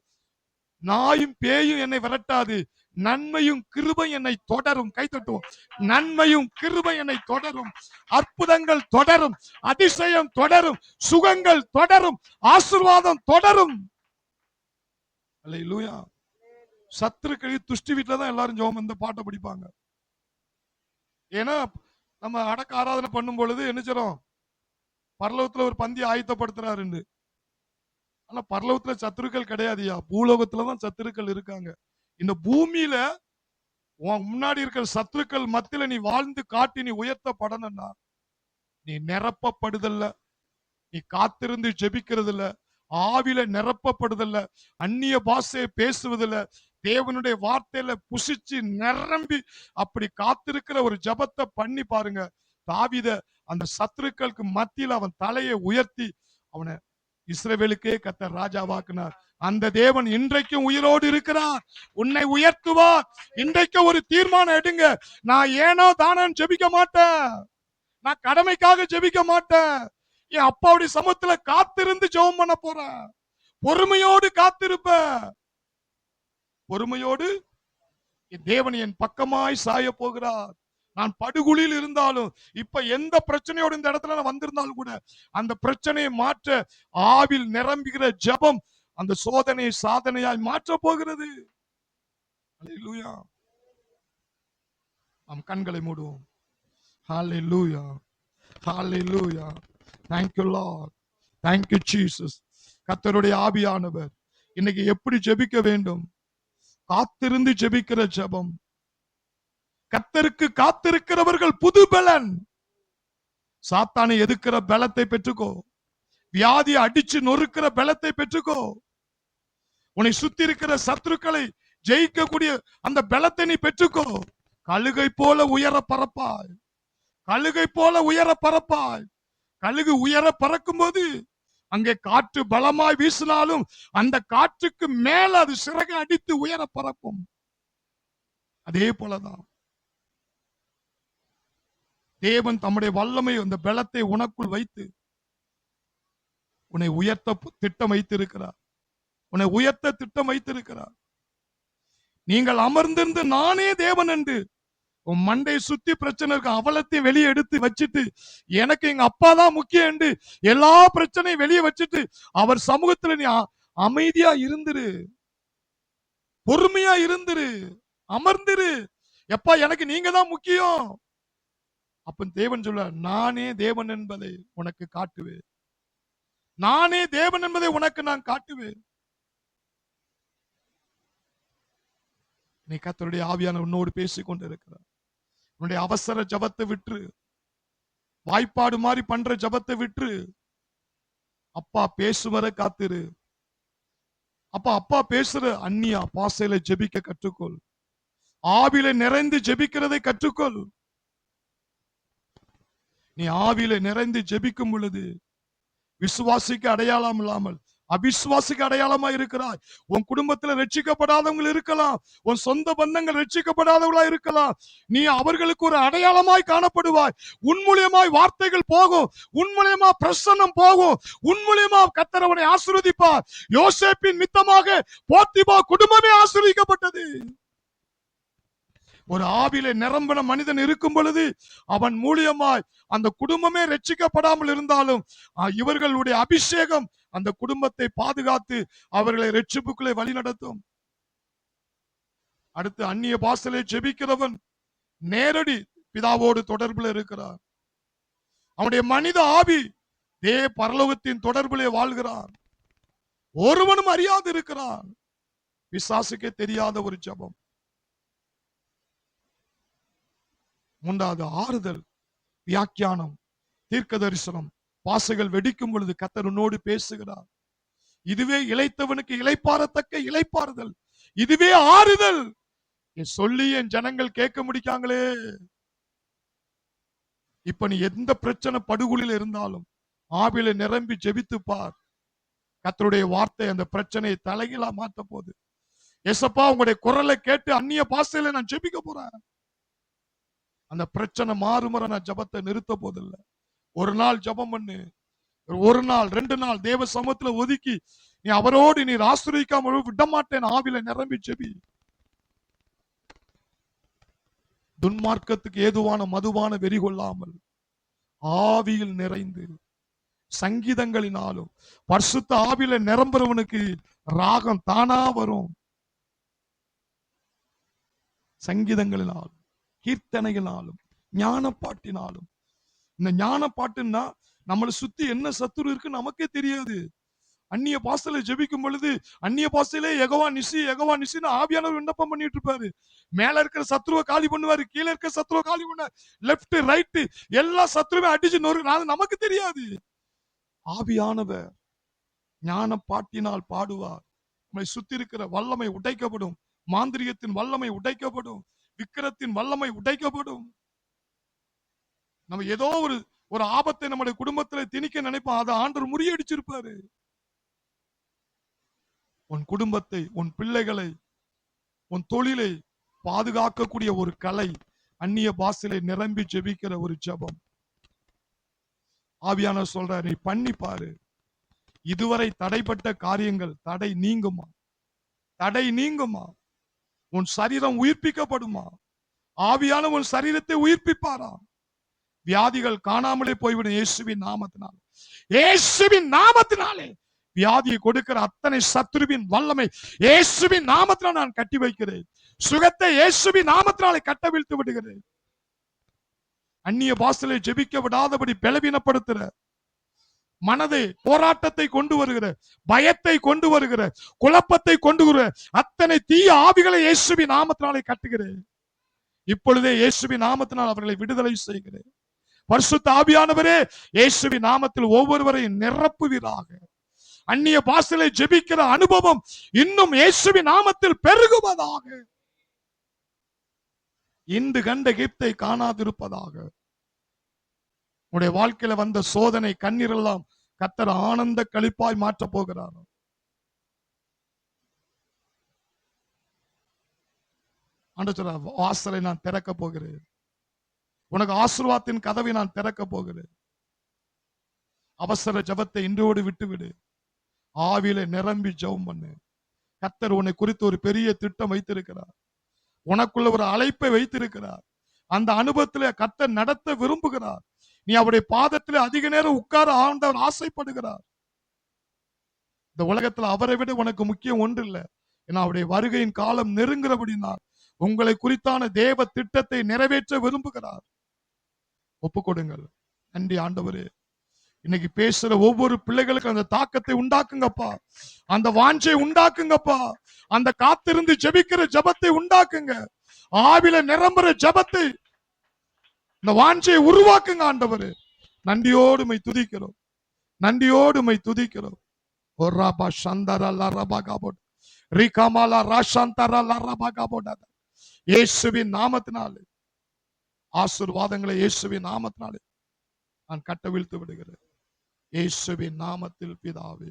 நாயும் பேயும் என்னை விரட்டாது. நன்மையும் கிருபை என்னை தொடரும். கை தட்டுவோம். நன்மையும் கிருபை என்னை தொடரும். அற்புதங்கள் தொடரும். அதிசயம் தொடரும். சுகங்கள் தொடரும். ஆசீர்வாதம் தொடரும். அல்லேலூயா. சத்துருக்களை துஷ்டி வீட்டுல தான் எல்லாரும் ஜெபம் இந்த பாட்டை படிப்பாங்க. ஏன்னா நம்ம அடக்க ஆராதனை பண்ணும் பொழுது என்ன செய்றோம்? பரலோகத்துல ஒரு பந்தி ஆயத்தப்படுத்துறாரு. ஆனா பரலோகத்துல சத்துருக்கள் கிடையாதுயா. பூலோகத்துலதான் சத்துருக்கள் இருக்காங்க. இந்த பூமியில உன் முன்னாடி இருக்கிற சத்துருக்கள் மத்தியில நீ வாழ்ந்து காட்டி நீ உயர்த்தப்படணும்னா நீ நிரப்பப்படுதல்ல, நீ காத்திருந்து ஜெபிக்கிறதில்ல, ஆவில நிரப்பப்படுதல்ல, அந்நிய பாஷையை பேசுவதில்ல, தேவனுடைய வார்த்தையில புசிச்சு நிரம்பி அப்படி காத்திருக்கிற ஒரு ஜபத்தை பண்ணி பாருங்க. தாவீத அந்த சத்துருக்களுக்கு மத்தியில் அவன் தலையை உயர்த்தி அவனை இஸ்ரவேலுக்கே கர்த்தர் ராஜாவாக்கினார். அந்த தேவன் இன்றைக்கும் உயிரோடு இருக்கிறார். உன்னை உயர்த்துவார். இன்றைக்கு ஒரு தீர்மானம் எடுங்க. நான் ஏனோ தானோ ஜெபிக்க மாட்டேன். நான் கடமைக்காக ஜெபிக்க மாட்டேன். என் அப்பாவுடைய சமூகத்துல காத்திருந்து ஜெபம் பண்ண போறேன். பொறுமையோடு காத்திருப்பேன். பொறுமையோடு தேவன் என் பக்கமாய் சாய போகிறார். நான் படுகுழியில் இருந்தாலும், இப்ப எந்த பிரச்சனையோடு இந்த இடத்துல நான் வந்திருந்தாலும் கூட அந்த பிரச்சனையை மாற்ற ஆவில் நிரம்புகிற ஜெபம் அந்த சோதனையை சாதனையாய் மாற்ற போகிறது. அல்லேலூயா. நாம் கண்களை மூடுவோம். ஹalleluya. ஹalleluya. Thank you Lord. Thank you Jesus. கர்த்தருடைய ஆவியானவர் இன்னைக்கு எப்படி ஜெபிக்க வேண்டும்? காத்திருந்து ஜெபிக்கிற ஜெபம். கர்த்தருக்கு காத்திருக்கிறவர்கள் புது பலன். சாத்தானை எதிர்க்கிற பலத்தை பெற்றுக்கோ. வியாதியை அடிச்சு நொறுக்கிற பலத்தை பெற்றுக்கோ. உன்னை சுத்தி இருக்கிற சத்துருக்களை ஜெயிக்கக்கூடிய அந்த பலத்தை நீ பெற்றுக்கோ. கழுகை போல உயர பறப்பாய். கழுகை போல உயர பறப்பாய். கழுகு உயர பறக்கும் போது அங்கே காற்று பலமாய் வீசினாலும் அந்த காற்றுக்கு மேல அது சிறகை அடித்து உயர பறக்கும். அதே போலதான் தேவன் தம்முடைய வல்லமை அந்த பலத்தை உனக்குள் வைத்து உன்னை உயர்த்த திட்டம் வைத்திருக்கிறார். உன்னை உயர்த்த திட்டம் வைத்திருக்கிறார். நீங்கள் அமர்ந்திருந்து நானே தேவன் என்று உன் மண்டையை சுத்தி பிரச்சனை இருக்கு, அவலத்தையும் வெளியே எடுத்து வச்சுட்டு எனக்கு எங்க அப்பா தான் முக்கியம் என்று எல்லா பிரச்சனையும் வெளியே வச்சுட்டு அவர் சமூகத்துல நீ அமைதியா இருந்துரு. பொறுமையா இருந்துரு. அமர்ந்திரு. எப்பா எனக்கு நீங்க தான் முக்கியம். அப்ப தேவன் சொல்ல, நானே தேவன் என்பதை உனக்கு காட்டுவேன். நானே தேவன் என்பதை உனக்கு நான் காட்டுவேன். நீ கர்த்தருடைய ஆவியான உன்னோடு பேசிக் கொண்டிருக்கிறார். உன்னுடைய அவசர ஜபத்தை விட்டு, வாய்ப்பாடு மாதிரி பண்ற ஜபத்தை விட்டு அப்பா பேசுவர காத்திரு. அப்பா பேசுற அந்நியா பாசையில ஜெபிக்க கற்றுக்கொள். ஆவில நிறைந்து ஜெபிக்கிறதை கற்றுக்கொள். நீ ஆவில நிறைந்து ஜெபிக்கும் பொழுது விசுவாசிக்கு அடையாளம் இல்லாமல் அவிசுவாசிக்கு அடையாளமா இருக்கிறாய். உன் குடும்பத்துல ரட்சிக்கப்படாதவங்க இருக்கலாம், உன் சொந்த பந்தங்கள் ரட்சிக்கப்படாதவங்களா இருக்கலாம். நீ அவர்களுக்கு ஒரு அடையாளமாய் காணப்படுவாய். உன் மூலியமாய் வார்த்தைகள் போகும், உன் மூலியமா பிரசன்னம் போகும், உன் மூலியமா கர்த்தர் அவனை ஆசீர்வதிப்பார். யோசேப்பின் மித்தமாக போத்திபா குடும்பமே ஆசீர்வதிக்கப்பட்டது. ஒரு ஆவியிலே நிரம்பின மனிதன் இருக்கும் பொழுது அவன் மூலியமாய் அந்த குடும்பமே ரட்சிக்கப்படாமல் இருந்தாலும் இவர்களுடைய அபிஷேகம் அந்த குடும்பத்தை பாதுகாத்து அவர்களை ரட்சிப்புக்குள்ளே வழிநடத்தும். அடுத்து அந்நிய பாஷையிலே ஜெபிக்கிறவன் நேரடி பிதாவோடு தொடர்பில் இருக்கிறார். அவனுடைய மனித ஆவி பரலோகத்தின் தொடர்பிலே வாழ்கிறான். ஒருவனும் அறியாது இருக்கிறான். பிசாசுக்கே தெரியாத ஒரு ஜெபம். மூன்றாவது ஆறுதல், வியாக்கியானம், தீர்க்க தரிசனம். பாசைகள் வெடிக்கும் பொழுது கர்த்தர் உன்னோடு பேசுகிறார். இதுவே இளைத்தவனுக்கு இளைப்பாறத்தக்க இளைப்பாறுதல், இதுவே ஆறுதல். சொல்லி என் ஜனங்கள் கேட்க முடிக்காங்களே. இப்ப நீ எந்த பிரச்சனை படுகொலில் இருந்தாலும் ஆவில நிரம்பி ஜெபித்து பார். கர்த்தருடைய வார்த்தை அந்த பிரச்சனையை தலைகீழா மாத்த போகுது. ஏசப்பா உங்களுடைய குரலை கேட்டு அந்நிய பாஷையில நான் ஜெபிக்க போறேன். அந்த பிரச்சனை மாறுமுறை நான் ஜபத்தை நிறுத்த போதில்லை. ஒரு நாள் ஜபம் பண்ணு, ஒரு நாள் 2 நாள் தேவ சமூகத்துல ஒதுக்கி நீ அவரோடு நீ ஆசீர்வதிக்காம விட மாட்டேன். ஆவில நிரம்பி ஜெபி. துன்மார்க்கத்துக்கு ஏதுவான மதுவான வெறி கொள்ளாமல் ஆவியில் நிறைந்து சங்கீதங்களினாலும் பரிசுத்த ஆவியில நிரம்புறவனுக்கு ராகம் தானா வரும். சங்கீதங்களினாலும் கீர்த்தனைகளாலும் ஞானப்பாட்டினாலும். இந்த ஞானப்பாட்டுன்னா நம்மளை சுத்தி என்ன சத்துரு இருக்கு நமக்கே தெரியாது. அந்நிய பாஷையில ஜெபிக்கும் பொழுது அந்நிய பாஷையிலே யெகோவா நிசி யெகோவா நிசின்னு ஆவியானவர் விண்ணப்பம் பண்ணிட்டு இருப்பாரு. மேல இருக்கிற சத்துருவை காலி பண்ணுவாரு, கீழே இருக்கிற சத்துருவை காலி பண்ணுவாரு, லெப்ட் ரைட் எல்லா சத்துருவை அடிச்சு நொறுக்கு. நமக்கு தெரியாது. ஆவியானவர் ஞானப்பாட்டினால் பாடுவார். நம்மை சுத்தி இருக்கிற வல்லமை உடைக்கப்படும், மாந்திரிகத்தின் வல்லமை உடைக்கப்படும், விக்கிரத்தின் வல்லமை உடைக்கப்படும். நம்ம ஏதோ ஒரு ஆபத்தை நம்முடைய குடும்பத்துல திணிக்க நினைப்போம், அதை ஆண்டவர் முறியடிச்சிருப்பாரு. உன் குடும்பத்தை, உன் பிள்ளைகளை, உன் தொழிலை பாதுகாக்கக்கூடிய ஒரு கலை அந்நிய பாஷையிலே நிரம்பி ஜெபிக்கிற ஒரு ஜெபம். ஆவியானவர் சொல்றார், நீ பண்ணி பாரு. இதுவரை தடைப்பட்ட காரியங்கள் தடை நீங்குமா? தடை நீங்குமா? உன் சரீரம் உயிர்ப்பிக்கப்படுமா? ஆவியான உன் சரீரத்தை உயிர்ப்பிப்பாரா? வியாதிகள் காணாமலே போய்விடும் இயேசுவின் நாமத்தினாலே. இயேசுவின் நாமத்தினாலே வியாதியை கொடுக்கிற அத்தனை சத்துருவின் வல்லமை இயேசுவின் நாமத்தினால் நான் கட்டி வைக்கிறேன். சுகத்தை இயேசுவின் நாமத்தினாலே கட்டவிழ்த்து விடுகிறேன். அந்நிய பாஷையிலே ஜெபிக்க விடாதபடி பலவீனப்படுத்துற மனதை போராட்டத்தை கொண்டு வருகிற, பயத்தை கொண்டு வருகிற, குழப்பத்தை கொண்டு வருகிற அத்தனை தீய ஆவிகளை இயேசுவின் நாமத்தினாலே கட்டுகிறேன். இப்பொழுதே இயேசுவின் நாமத்தினால் அவர்களை விடுதலை செய்கிறேன். பரிசுத்த ஆவியானவரே இயேசுவின் நாமத்தில் ஒவ்வொருவரையும் நிரப்புவீராக. அந்நிய பாஷையிலே ஜெபிக்கிற அனுபவம் இன்னும் இயேசுவின் நாமத்தில் பெருகுவதாக. இன்று கண்ட எகிப்தை காணாதிருப்பதாக. உடைய வாழ்க்கையில வந்த சோதனை கண்ணீர் எல்லாம் கர்த்தர் ஆனந்த களிப்பாய் மாற்ற போகிறார். வாசலை நான் திறக்க போகிறேன். உனக்கு ஆசீர்வாதத்தின் கதவை நான் திறக்க போகிறேன். அவசர ஜபத்தை இன்றோடு விட்டுவிடு. ஆவியில நிரம்பி ஜெபம் பண்ணு. கர்த்தர் உன்னை குறித்து ஒரு பெரிய திட்டம் வைத்திருக்கிறார். உனக்குள்ள ஒரு அழைப்பை வைத்திருக்கிறார். அந்த அனுபவத்திலே கர்த்தர் நடத்த விரும்புகிறார். நீ அவருடைய பாதத்திலே அதிக நேரம் உட்கார ஆண்டவர் ஆசைப்படுகிறார். இந்த உலகத்துல அவரை விட உனக்கு முக்கியம் ஒன்று இல்லை. ஏன்னா அவருடைய வருகையின் காலம் நெருங்குறபடினால் உங்களை குறித்தான தேவ திட்டத்தை நிறைவேற்ற விரும்புகிறார். ஒப்பு கொடுங்கள். நன்றி ஆண்டவரே. இன்னைக்கு பேசுற ஒவ்வொரு பிள்ளைகளுக்கும் அந்த தாக்கத்தை உண்டாக்குங்கப்பா. அந்த வாஞ்சை உண்டாக்குங்கப்பா. அந்த காத்திருந்து ஜெபிக்கிற ஜபத்தை உண்டாக்குங்க. ஆவில நிரம்புற ஜபத்தை, இந்த வாஞ்சையை உருவாக்குங்க ஆண்டவரே. நன்றியோடு மை துதிக்கிறோம். நன்றியோடு மை துதிக்கிறோம். ஒராபா சந்தரா லரபா காபோட் ரிகமாலா ராஷந்தரா லரபா காபோட். இயேசுவின் நாமத்தினாலே ஆசீர்வாதங்களை இயேசுவின் நாமத்தினாலே நான் கட்டவிழ்த்து விடுகிறேன். இயேசுவின் நாமத்தில் பிதாவே.